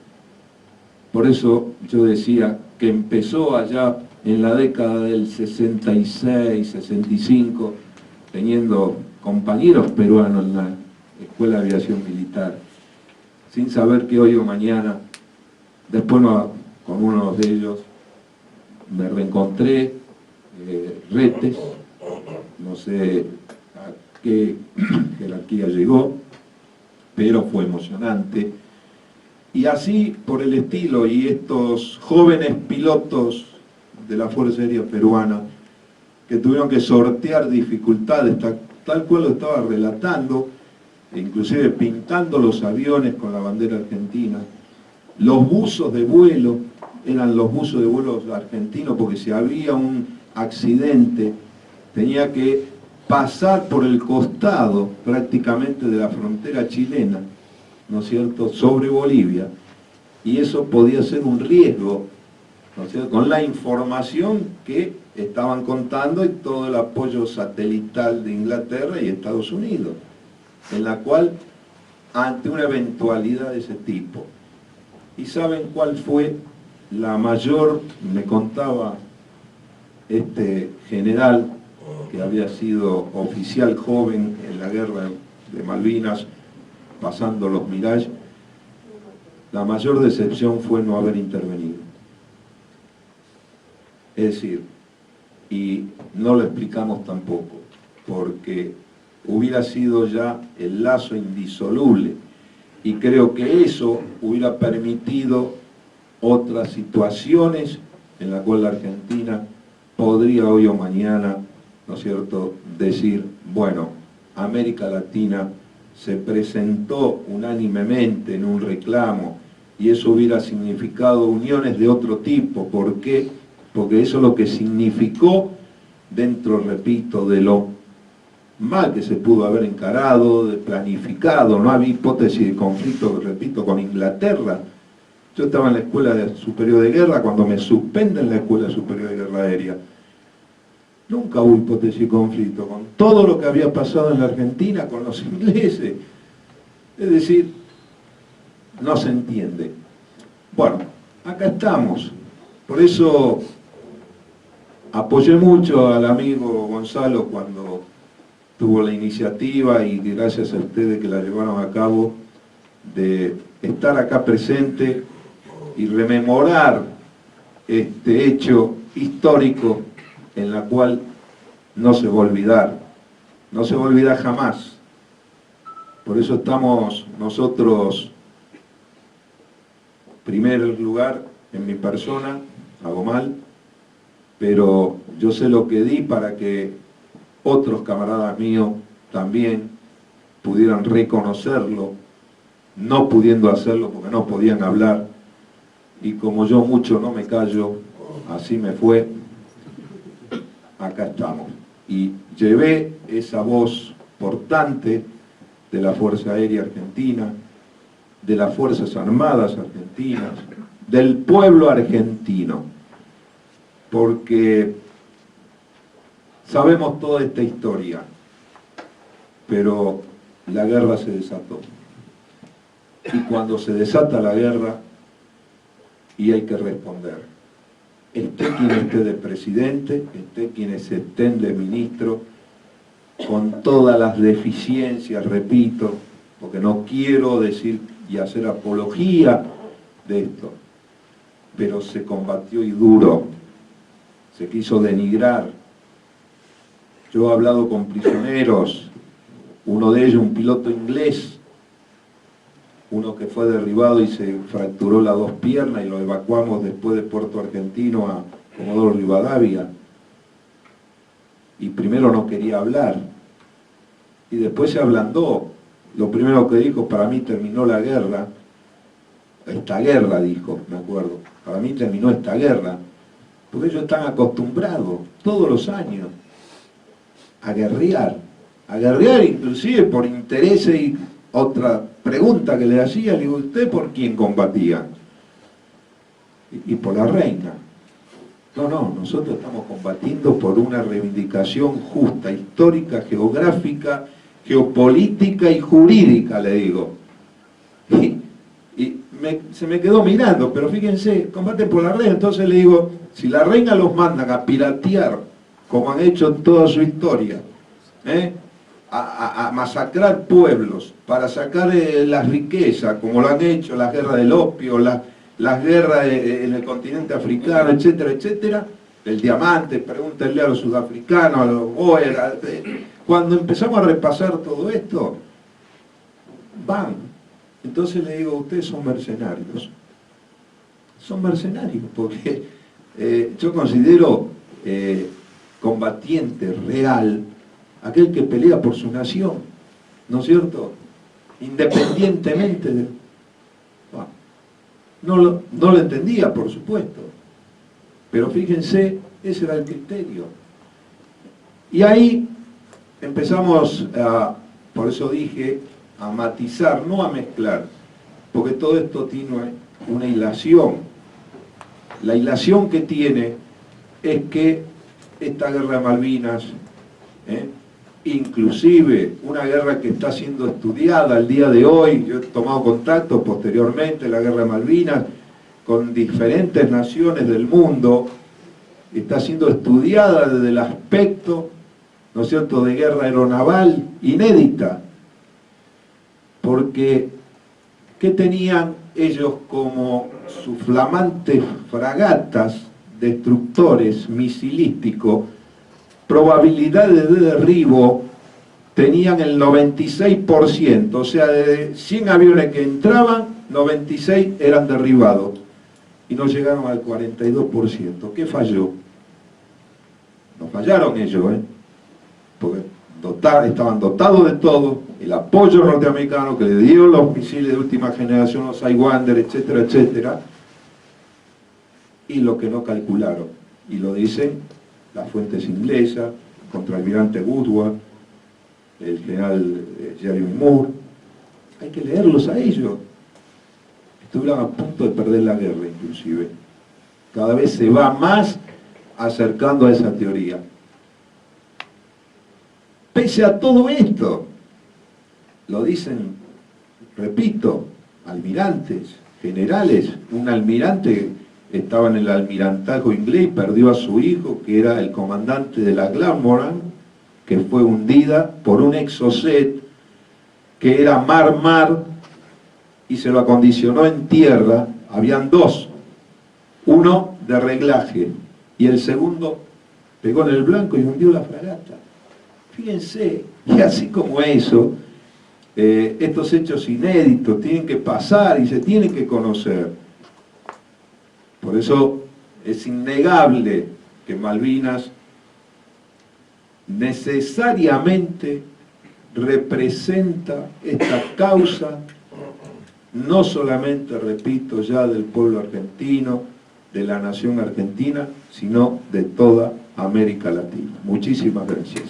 Por eso yo decía que empezó allá en la década del 66, 65, teniendo compañeros peruanos en la Escuela de Aviación Militar, sin saber que hoy o mañana, después con uno de ellos me reencontré, Retes, no sé a qué jerarquía llegó, pero fue emocionante. Y así por el estilo, y estos jóvenes pilotos de la Fuerza Aérea Peruana que tuvieron que sortear dificultades, tal cual lo estaba relatando, inclusive pintando los aviones con la bandera argentina. Los buzos de vuelo eran los buzos de vuelo argentinos, porque si había un accidente tenía que pasar por el costado prácticamente de la frontera chilena, ¿no es cierto?, sobre Bolivia, y eso podía ser un riesgo, ¿no es cierto?, con la información que estaban contando y todo el apoyo satelital de Inglaterra y Estados Unidos, en la cual, ante una eventualidad de ese tipo. ¿Y saben cuál fue la mayor? Me contaba este general, que había sido oficial joven en la guerra de Malvinas, pasando los Mirage, la mayor decepción fue no haber intervenido. Es decir, y no lo explicamos tampoco, porque hubiera sido ya el lazo indisoluble, y creo que eso hubiera permitido otras situaciones en las cuales la Argentina podría hoy o mañana, ¿no es cierto?, decir, bueno, América Latina se presentó unánimemente en un reclamo, y eso hubiera significado uniones de otro tipo. ¿Por qué? Porque eso es lo que significó, dentro, repito, de lo mal que se pudo haber encarado, de planificado. No había hipótesis de conflicto, repito, con Inglaterra. Yo estaba en la Escuela Superior de Guerra cuando me suspenden la Escuela Superior de Guerra Aérea. Nunca hubo hipótesis de conflicto, con todo lo que había pasado en la Argentina, con los ingleses. Es decir, no se entiende. Bueno, acá estamos. Por eso apoyé mucho al amigo Gonzalo cuando tuvo la iniciativa, y gracias a ustedes que la llevaron a cabo, de estar acá presente y rememorar este hecho histórico en la cual no se va a olvidar, no se va a olvidar jamás. Por eso estamos nosotros, en primer lugar, en mi persona, hago mal, pero yo sé lo que di para que otros camaradas míos también pudieran reconocerlo, no pudiendo hacerlo porque no podían hablar, y como yo mucho no me callo, así me fue, acá estamos. Y llevé esa voz portante de la Fuerza Aérea Argentina, de las Fuerzas Armadas Argentinas, del pueblo argentino, porque sabemos toda esta historia, pero la guerra se desató. Y cuando se desata la guerra, y hay que responder, esté quien esté de presidente, esté quienes estén de ministro, con todas las deficiencias, repito, porque no quiero decir y hacer apología de esto, pero se combatió y duro, se quiso denigrar. Yo he hablado con prisioneros, uno de ellos un piloto inglés, uno que fue derribado y se fracturó las dos piernas y lo evacuamos después de Puerto Argentino a Comodoro Rivadavia. Y primero no quería hablar, y después se ablandó. Lo primero que dijo, para mí terminó la guerra, esta guerra, dijo, me acuerdo, para mí terminó esta guerra, porque ellos están acostumbrados todos los años a guerrear inclusive por intereses. Y otra pregunta que le hacía, le digo, ¿usted por quién combatía? Y por la reina. No, nosotros estamos combatiendo por una reivindicación justa, histórica, geográfica, geopolítica y jurídica, le digo. Se me quedó mirando, pero fíjense, combaten por la reina. Entonces le digo, si la reina los mandan a piratear, como han hecho en toda su historia, a masacrar pueblos para sacar las riquezas, como lo han hecho las guerras del opio, las guerras en el continente africano, etcétera, etcétera, el diamante, pregúntenle a los sudafricanos, a los boers. Cuando empezamos a repasar todo esto, van. Entonces le digo, ustedes son mercenarios. Son mercenarios, porque yo considero combatiente real aquel que pelea por su nación, ¿no es cierto? Independientemente de... Bueno, no lo entendía, por supuesto, pero fíjense, ese era el criterio. Y ahí empezamos por eso dije, a matizar, no a mezclar, porque todo esto tiene una hilación. La hilación que tiene es que esta guerra de Malvinas, inclusive una guerra que está siendo estudiada al día de hoy, yo he tomado contacto posteriormente, la guerra de Malvinas, con diferentes naciones del mundo, está siendo estudiada desde el aspecto, ¿no es cierto?, de guerra aeronaval inédita, porque ¿qué tenían ellos como sus flamantes fragatas, destructores misilísticos? Probabilidades de derribo tenían el 96%, o sea, de 100 aviones que entraban, 96 eran derribados, y no llegaron al 42%. ¿Qué falló? No fallaron ellos, porque estaban dotados de todo, el apoyo norteamericano que le dieron los misiles de última generación, los Sidewinder, etcétera, etcétera, y lo que no calcularon, y lo dicen las fuentes inglesas, contraalmirante Woodward, el general Jeremy Moore. Hay que leerlos a ellos. Estuvieron a punto de perder la guerra, inclusive. Cada vez se va más acercando a esa teoría. Pese a todo esto, lo dicen, repito, almirantes, generales. Un almirante estaba en el almirantazgo inglés y perdió a su hijo, que era el comandante de la Glamorgan, que fue hundida por un Exocet que era mar-mar y se lo acondicionó en tierra. Habían dos, uno de reglaje y el segundo pegó en el blanco y hundió la fragata. Fíjense, y así como eso, estos hechos inéditos tienen que pasar y se tienen que conocer. Por eso es innegable que Malvinas necesariamente representa esta causa, no solamente, repito, ya del pueblo argentino, de la nación argentina, sino de toda América Latina. Muchísimas gracias.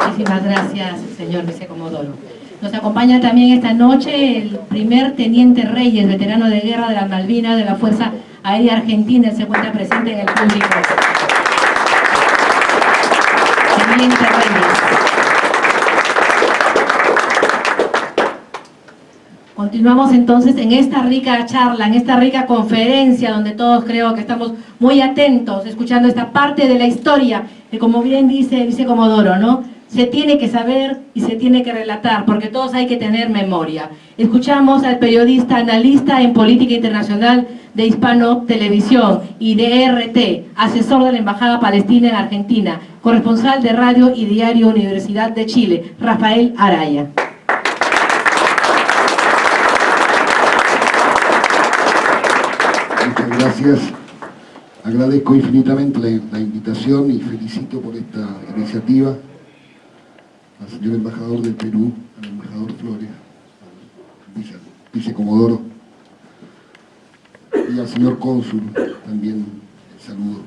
Muchísimas gracias, señor vicecomodoro. Nos acompaña también esta noche el primer teniente Reyes, veterano de guerra de las Malvinas de la Fuerza Aérea Argentina. Él se encuentra presente en el público. Teniente Reyes. Continuamos entonces en esta rica charla, en esta rica conferencia, donde todos creo que estamos muy atentos, escuchando esta parte de la historia, que como bien dice el vicecomodoro, ¿no?, se tiene que saber y se tiene que relatar, porque todos hay que tener memoria. Escuchamos al periodista analista en política internacional de Hispano Televisión y de RT, asesor de la Embajada Palestina en Argentina, corresponsal de Radio y Diario Universidad de Chile, Rafael Araya. Muchas gracias. Agradezco infinitamente la invitación y felicito por esta iniciativa al señor embajador del Perú, al embajador Flores, al vicecomodoro, y al señor cónsul también el saludo.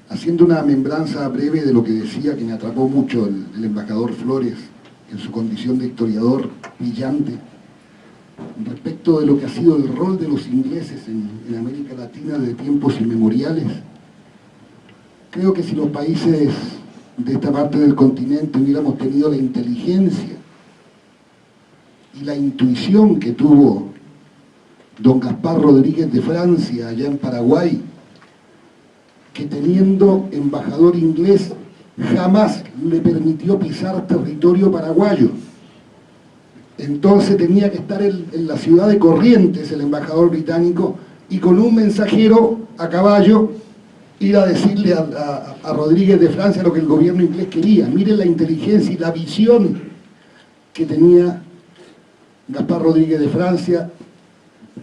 Haciendo una membranza breve de lo que decía, que me atrapó mucho el embajador Flores, en su condición de historiador brillante, respecto de lo que ha sido el rol de los ingleses en América Latina desde tiempos inmemoriales. Creo que si los países de esta parte del continente hubiéramos tenido la inteligencia y la intuición que tuvo don Gaspar Rodríguez de Francia allá en Paraguay, que teniendo embajador inglés jamás le permitió pisar territorio paraguayo. Entonces tenía que estar en la ciudad de Corrientes el embajador británico, y con un mensajero a caballo ir a decirle a Rodríguez de Francia lo que el gobierno inglés quería. Miren la inteligencia y la visión que tenía Gaspar Rodríguez de Francia,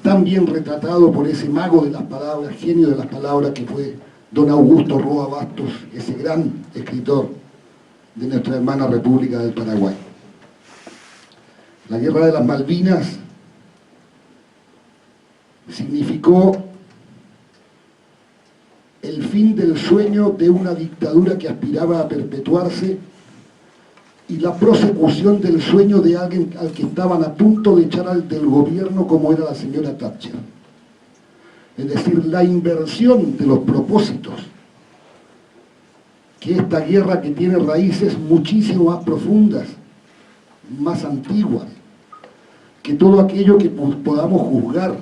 tan bien retratado por ese mago de las palabras, genio de las palabras que fue don Augusto Roa Bastos, ese gran escritor de nuestra hermana República del Paraguay. La Guerra de las Malvinas significó el fin del sueño de una dictadura que aspiraba a perpetuarse y la prosecución del sueño de alguien al que estaban a punto de echar del gobierno, como era la señora Thatcher. Es decir, la inversión de los propósitos, que esta guerra que tiene raíces muchísimo más profundas, más antiguas, que todo aquello que podamos juzgar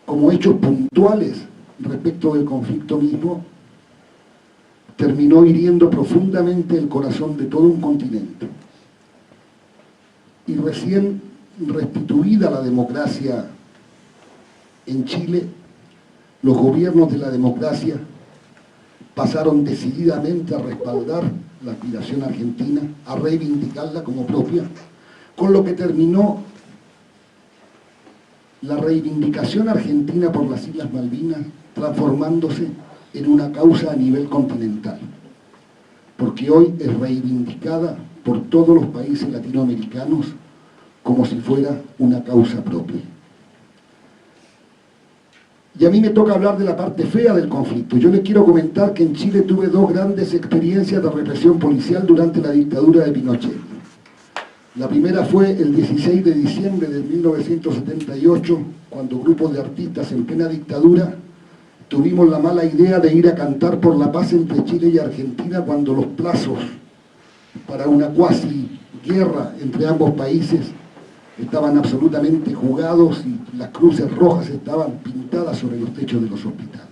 como hechos puntuales respecto del conflicto mismo, terminó hiriendo profundamente el corazón de todo un continente. Y recién restituida la democracia en Chile, los gobiernos de la democracia pasaron decididamente a respaldar la aspiración argentina, a reivindicarla como propia, con lo que terminó la reivindicación argentina por las Islas Malvinas transformándose en una causa a nivel continental, porque hoy es reivindicada por todos los países latinoamericanos como si fuera una causa propia. Y a mí me toca hablar de la parte fea del conflicto. Yo les quiero comentar que en Chile tuve dos grandes experiencias de represión policial durante la dictadura de Pinochet. La primera fue el 16 de diciembre de 1978, cuando grupos de artistas en plena dictadura tuvimos la mala idea de ir a cantar por la paz entre Chile y Argentina, cuando los plazos para una cuasi guerra entre ambos países estaban absolutamente jugados y las cruces rojas estaban pintadas sobre los techos de los hospitales.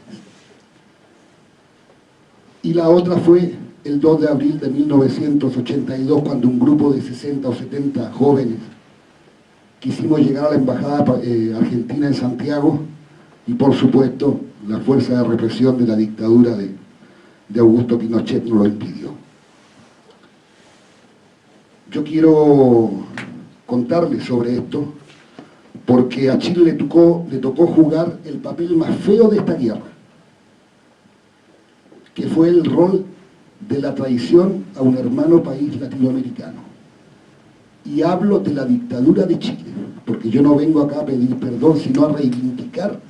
Y la otra fue el 2 de abril de 1982, cuando un grupo de 60 o 70 jóvenes quisimos llegar a la embajada argentina en Santiago, y por supuesto la fuerza de represión de la dictadura de Augusto Pinochet nos lo impidió. Yo quiero contarles sobre esto porque a Chile le tocó jugar el papel más feo de esta guerra, que fue el rol de la traición a un hermano país latinoamericano. Y hablo de la dictadura de Chile, porque yo no vengo acá a pedir perdón, sino a reivindicar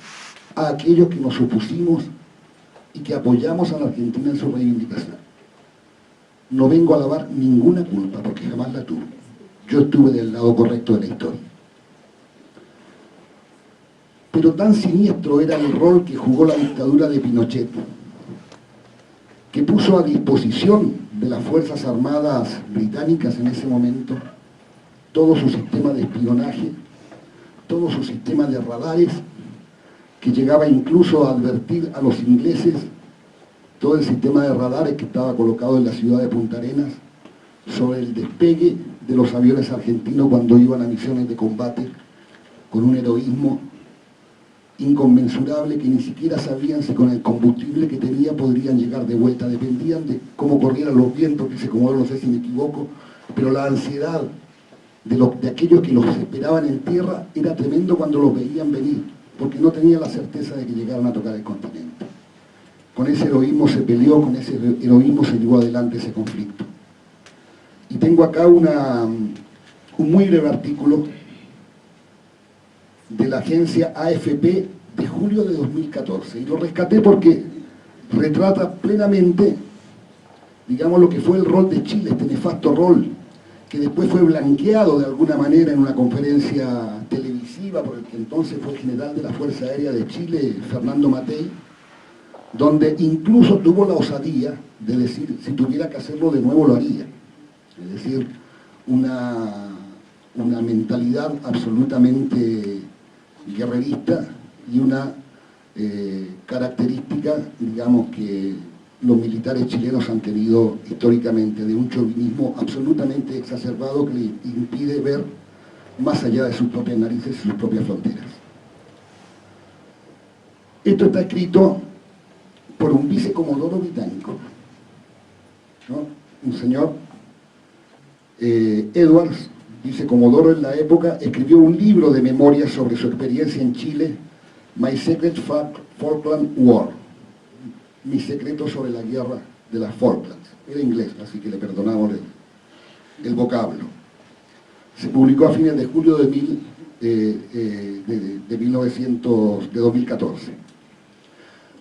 a aquellos que nos opusimos y que apoyamos a la Argentina en su reivindicación. No vengo a lavar ninguna culpa, porque jamás la tuve. Yo estuve del lado correcto de la historia. Pero tan siniestro era el rol que jugó la dictadura de Pinochet, que puso a disposición de las Fuerzas Armadas británicas en ese momento todo su sistema de espionaje, todo su sistema de radares, que llegaba incluso a advertir a los ingleses, todo el sistema de radares que estaba colocado en la ciudad de Punta Arenas sobre el despegue de los aviones argentinos cuando iban a misiones de combate, con un heroísmo inconmensurable, que ni siquiera sabían si con el combustible que tenía podrían llegar de vuelta, dependían de cómo corrieran los vientos, dice Comodoro, no sé si me equivoco, pero la ansiedad de aquellos que los esperaban en tierra era tremendo cuando los veían venir, porque no tenían la certeza de que llegaran a tocar el continente. Con ese heroísmo se peleó, con ese heroísmo se llevó adelante ese conflicto. tengo acá un muy breve artículo de la agencia AFP de julio de 2014, y lo rescaté porque retrata plenamente, digamos, lo que fue el rol de Chile, este nefasto rol, que después fue blanqueado de alguna manera en una conferencia televisiva por el que entonces fue el general de la Fuerza Aérea de Chile, Fernando Matei, donde incluso tuvo la osadía de decir, si tuviera que hacerlo de nuevo lo haría. Es decir, una mentalidad absolutamente guerrerista y una característica, digamos, que los militares chilenos han tenido históricamente, de un chauvinismo absolutamente exacerbado que le impide ver más allá de sus propias narices y sus propias fronteras. Esto está escrito por un vicecomodoro británico, ¿no? Un señor Edwards, vicecomodoro en la época, escribió un libro de memorias sobre su experiencia en Chile, My Secret Falkland War, mi secreto sobre la guerra de las Falklands. Era inglés, así que le perdonamos el vocablo. Se publicó a fines de julio de 2014.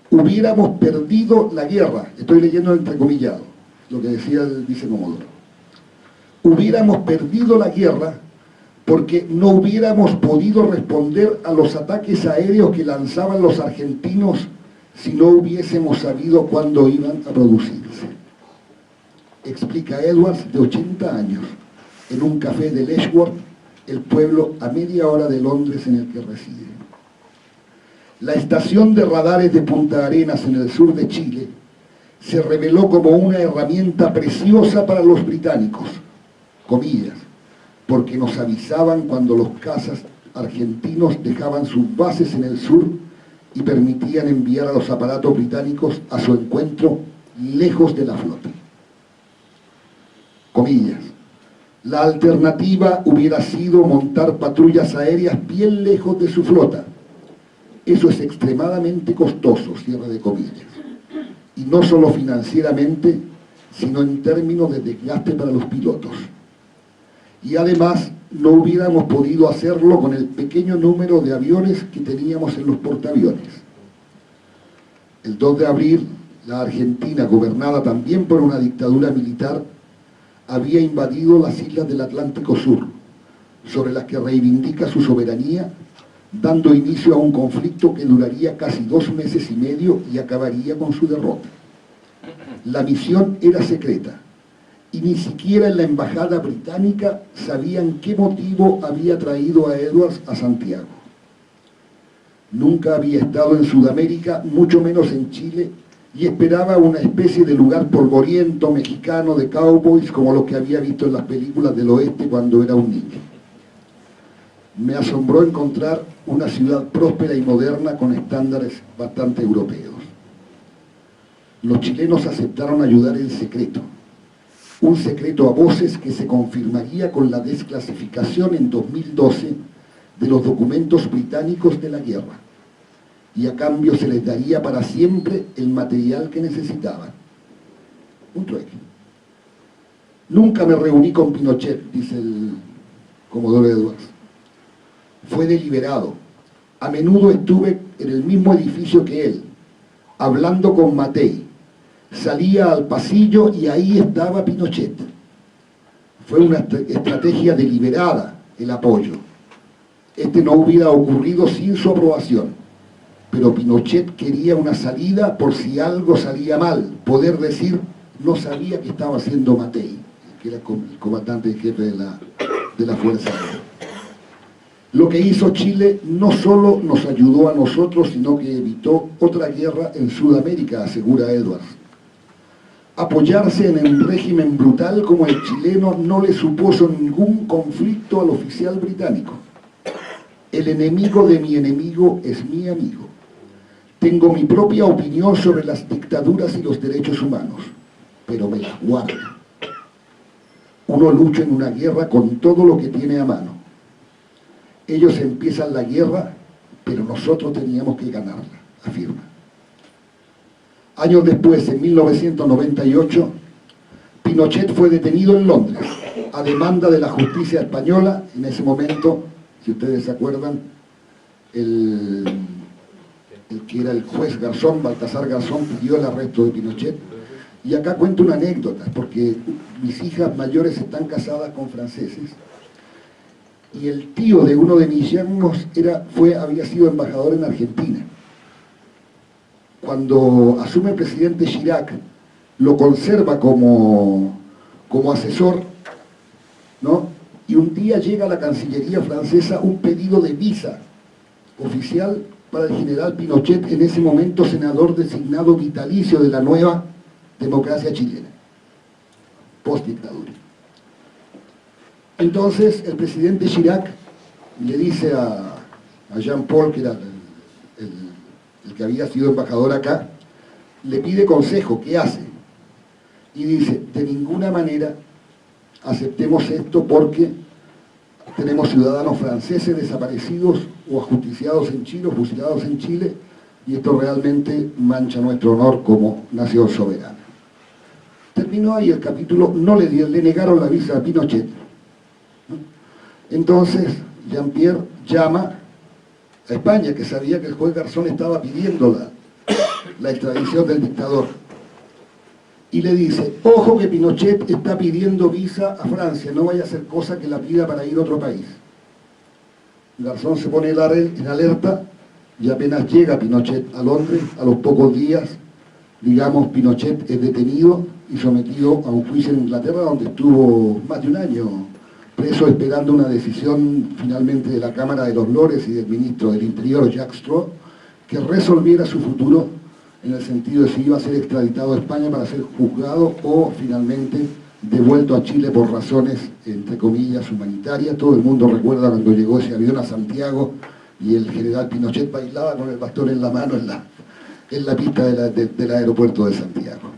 Hubiéramos perdido la guerra, estoy leyendo entrecomillado, lo que decía el vicecomodoro. Hubiéramos perdido la guerra porque no hubiéramos podido responder a los ataques aéreos que lanzaban los argentinos si no hubiésemos sabido cuándo iban a producirse. Explica Edwards, de 80 años, en un café de Letchworth, el pueblo a media hora de Londres en el que reside. La estación de radares de Punta Arenas en el sur de Chile se reveló como una herramienta preciosa para los británicos, comillas, porque nos avisaban cuando los cazas argentinos dejaban sus bases en el sur y permitían enviar a los aparatos británicos a su encuentro lejos de la flota. Comillas, la alternativa hubiera sido montar patrullas aéreas bien lejos de su flota. Eso es extremadamente costoso, cierre de comillas, y no solo financieramente, sino en términos de desgaste para los pilotos. Y además no hubiéramos podido hacerlo con el pequeño número de aviones que teníamos en los portaaviones. El 2 de abril, la Argentina, gobernada también por una dictadura militar, había invadido las islas del Atlántico Sur, sobre las que reivindica su soberanía, dando inicio a un conflicto que duraría casi 2 meses y medio y acabaría con su derrota. La misión era secreta, y ni siquiera en la embajada británica sabían qué motivo había traído a Edwards a Santiago. Nunca había estado en Sudamérica, mucho menos en Chile, y esperaba una especie de lugar polvoriento mexicano de cowboys como los que había visto en las películas del oeste cuando era un niño. Me asombró encontrar una ciudad próspera y moderna con estándares bastante europeos. Los chilenos aceptaron ayudar en secreto, un secreto a voces que se confirmaría con la desclasificación en 2012 de los documentos británicos de la guerra, y a cambio se les daría para siempre el material que necesitaban. Un trueque. Nunca me reuní con Pinochet, dice el comodoro Edwards. Fue deliberado. A menudo estuve en el mismo edificio que él, hablando con Matei. Salía al pasillo y ahí estaba Pinochet. Fue una estrategia deliberada el apoyo. Este no hubiera ocurrido sin su aprobación, pero Pinochet quería una salida por si algo salía mal, poder decir, no sabía que estaba haciendo Matei, que era el comandante en jefe de la Fuerza Aérea. Lo que hizo Chile no solo nos ayudó a nosotros, sino que evitó otra guerra en Sudamérica, asegura Edwards. Apoyarse en un régimen brutal como el chileno no le supuso ningún conflicto al oficial británico. El enemigo de mi enemigo es mi amigo. Tengo mi propia opinión sobre las dictaduras y los derechos humanos, pero me las guardo. Uno lucha en una guerra con todo lo que tiene a mano. Ellos empiezan la guerra, pero nosotros teníamos que ganarla, afirma. Años después, en 1998, Pinochet fue detenido en Londres. a demanda de la justicia española. En ese momento, si ustedes se acuerdan, el que era el juez Garzón, Baltasar Garzón, pidió el arresto de Pinochet. Y acá cuento una anécdota, porque mis hijas mayores están casadas con franceses, y el tío de uno de mis yernos había sido embajador en Argentina. Cuando asume el presidente Chirac, lo conserva como asesor, ¿no? Y un día llega a la Cancillería francesa un pedido de visa oficial para el general Pinochet, en ese momento senador designado vitalicio de la nueva democracia chilena, post-dictadura. Entonces el presidente Chirac le dice a Jean-Paul, que era el que había sido embajador acá, le pide consejo, ¿qué hace? Y dice, de ninguna manera aceptemos esto porque tenemos ciudadanos franceses desaparecidos o ajusticiados en Chile o fusilados en Chile, y esto realmente mancha nuestro honor como nación soberana. Terminó ahí el capítulo, le negaron la visa a Pinochet, ¿no? Entonces Jean-Pierre llama a España, que sabía que el juez Garzón estaba pidiendo la extradición del dictador, y le dice, ojo que Pinochet está pidiendo visa a Francia, no vaya a hacer cosa que la pida para ir a otro país. Garzón se pone en alerta, y apenas llega Pinochet a Londres, a los pocos días, digamos, Pinochet es detenido y sometido a un juicio en Inglaterra, donde estuvo más de un año preso, esperando una decisión finalmente de la Cámara de los Lores y del ministro del Interior, Jacques Straw, que resolviera su futuro en el sentido de si iba a ser extraditado a España para ser juzgado o finalmente devuelto a Chile por razones, entre comillas, humanitarias. Todo el mundo recuerda cuando llegó ese avión a Santiago y el general Pinochet bailaba con el bastón en la mano en la pista del aeropuerto de Santiago.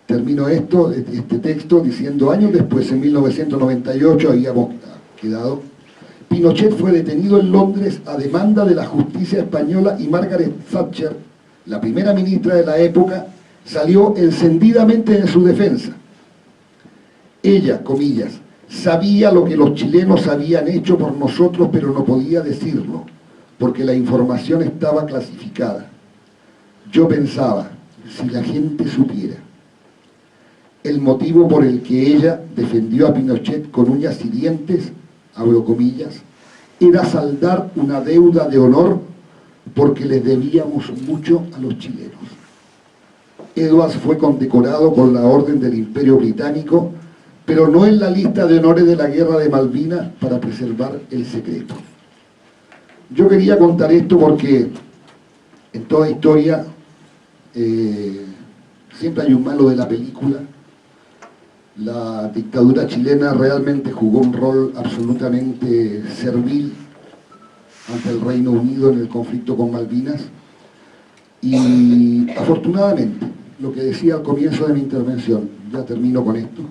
Termino este texto diciendo, años después, en 1998, habíamos quedado, Pinochet fue detenido en Londres a demanda de la justicia española, y Margaret Thatcher, la primera ministra de la época, salió encendidamente en su defensa. Ella, comillas, sabía lo que los chilenos habían hecho por nosotros, pero no podía decirlo, porque la información estaba clasificada. Yo pensaba, si la gente supiera. El motivo por el que ella defendió a Pinochet con uñas y dientes, abro comillas, era saldar una deuda de honor porque les debíamos mucho a los chilenos. Edwards fue condecorado con la Orden del Imperio Británico, pero no en la lista de honores de la Guerra de Malvinas, para preservar el secreto. Yo quería contar esto porque en toda historia siempre hay un malo de la película. La dictadura chilena realmente jugó un rol absolutamente servil ante el Reino Unido en el conflicto con Malvinas, y afortunadamente, lo que decía al comienzo de mi intervención, ya termino con esto,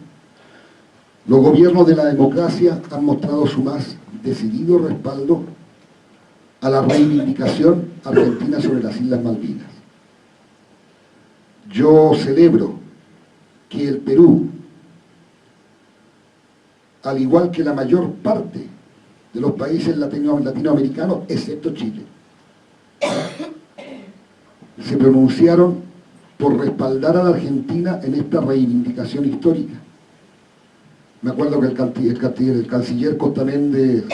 los gobiernos de la democracia han mostrado su más decidido respaldo a la reivindicación argentina sobre las Islas Malvinas. Yo celebro que el Perú, al igual que la mayor parte de los países latinoamericanos, excepto Chile, se pronunciaron por respaldar a la Argentina en esta reivindicación histórica. Me acuerdo que el canciller Costa Méndez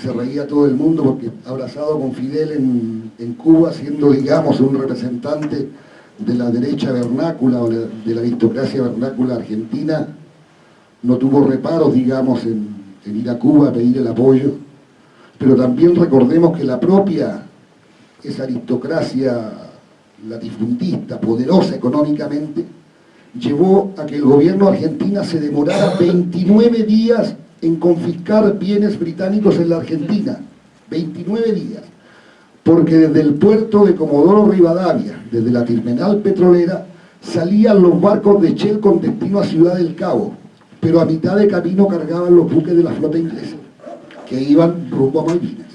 se reía todo el mundo porque, abrazado con Fidel en Cuba, siendo, digamos, un representante de la derecha vernácula o de la aristocracia vernácula argentina, no tuvo reparos, digamos, en ir a Cuba a pedir el apoyo. Pero también recordemos que esa aristocracia latifundista, poderosa económicamente, llevó a que el gobierno argentino se demorara 29 días en confiscar bienes británicos en la Argentina. 29 días. Porque desde el puerto de Comodoro Rivadavia, desde la terminal petrolera, salían los barcos de Shell con destino a Ciudad del Cabo, pero a mitad de camino cargaban los buques de la flota inglesa, que iban rumbo a Malvinas.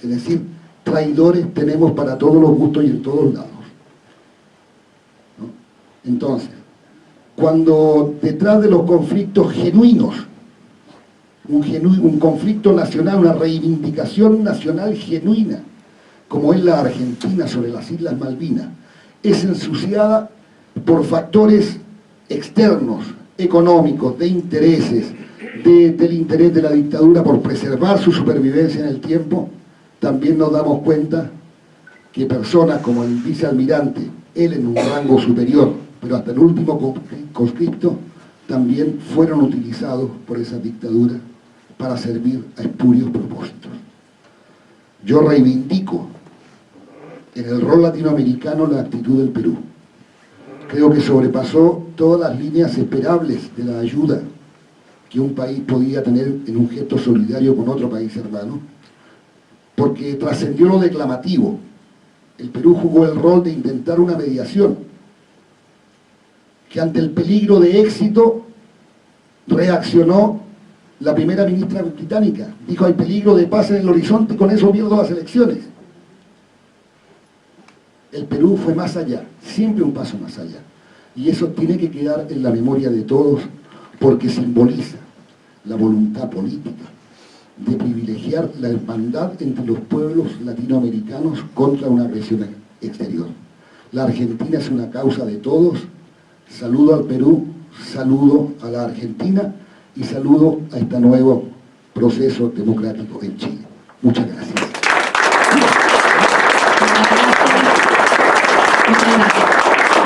Es decir, traidores tenemos para todos los gustos y en todos lados, ¿no? Entonces, cuando detrás de los conflictos genuinos, un conflicto nacional, una reivindicación nacional genuina, como es la Argentina sobre las Islas Malvinas, es ensuciada por factores externos, económicos, de intereses, del interés de la dictadura por preservar su supervivencia en el tiempo, también nos damos cuenta que personas como el vicealmirante, él en un rango superior, pero hasta el último conscripto, también fueron utilizados por esa dictadura para servir a espurios propósitos. Yo reivindico en el rol latinoamericano la actitud del Perú. Creo que sobrepasó todas las líneas esperables de la ayuda que un país podía tener en un gesto solidario con otro país hermano, porque trascendió lo declamativo. El Perú jugó el rol de intentar una mediación, que ante el peligro de éxito reaccionó la primera ministra británica. Dijo, hay peligro de paz en el horizonte y con eso pierdo las elecciones. El Perú fue más allá, siempre un paso más allá. Y eso tiene que quedar en la memoria de todos, porque simboliza la voluntad política de privilegiar la hermandad entre los pueblos latinoamericanos contra una agresión exterior. La Argentina es una causa de todos. Saludo al Perú, saludo a la Argentina y saludo a este nuevo proceso democrático en Chile. Muchas gracias. Muchas gracias.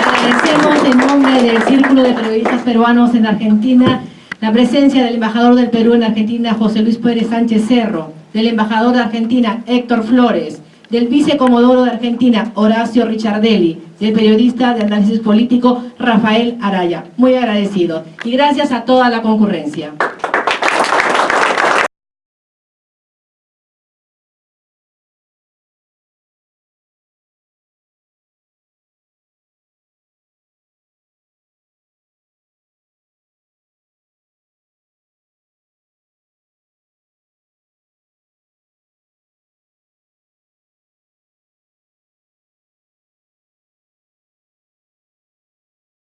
Agradecemos en nombre del Círculo de Periodistas Peruanos en Argentina la presencia del embajador del Perú en Argentina, José Luis Pérez Sánchez Cerro, del embajador de Argentina, Héctor Flores, del vicecomodoro de Argentina, Horacio Richardelli, del periodista de análisis político, Rafael Araya. Muy agradecido. Y gracias a toda la concurrencia.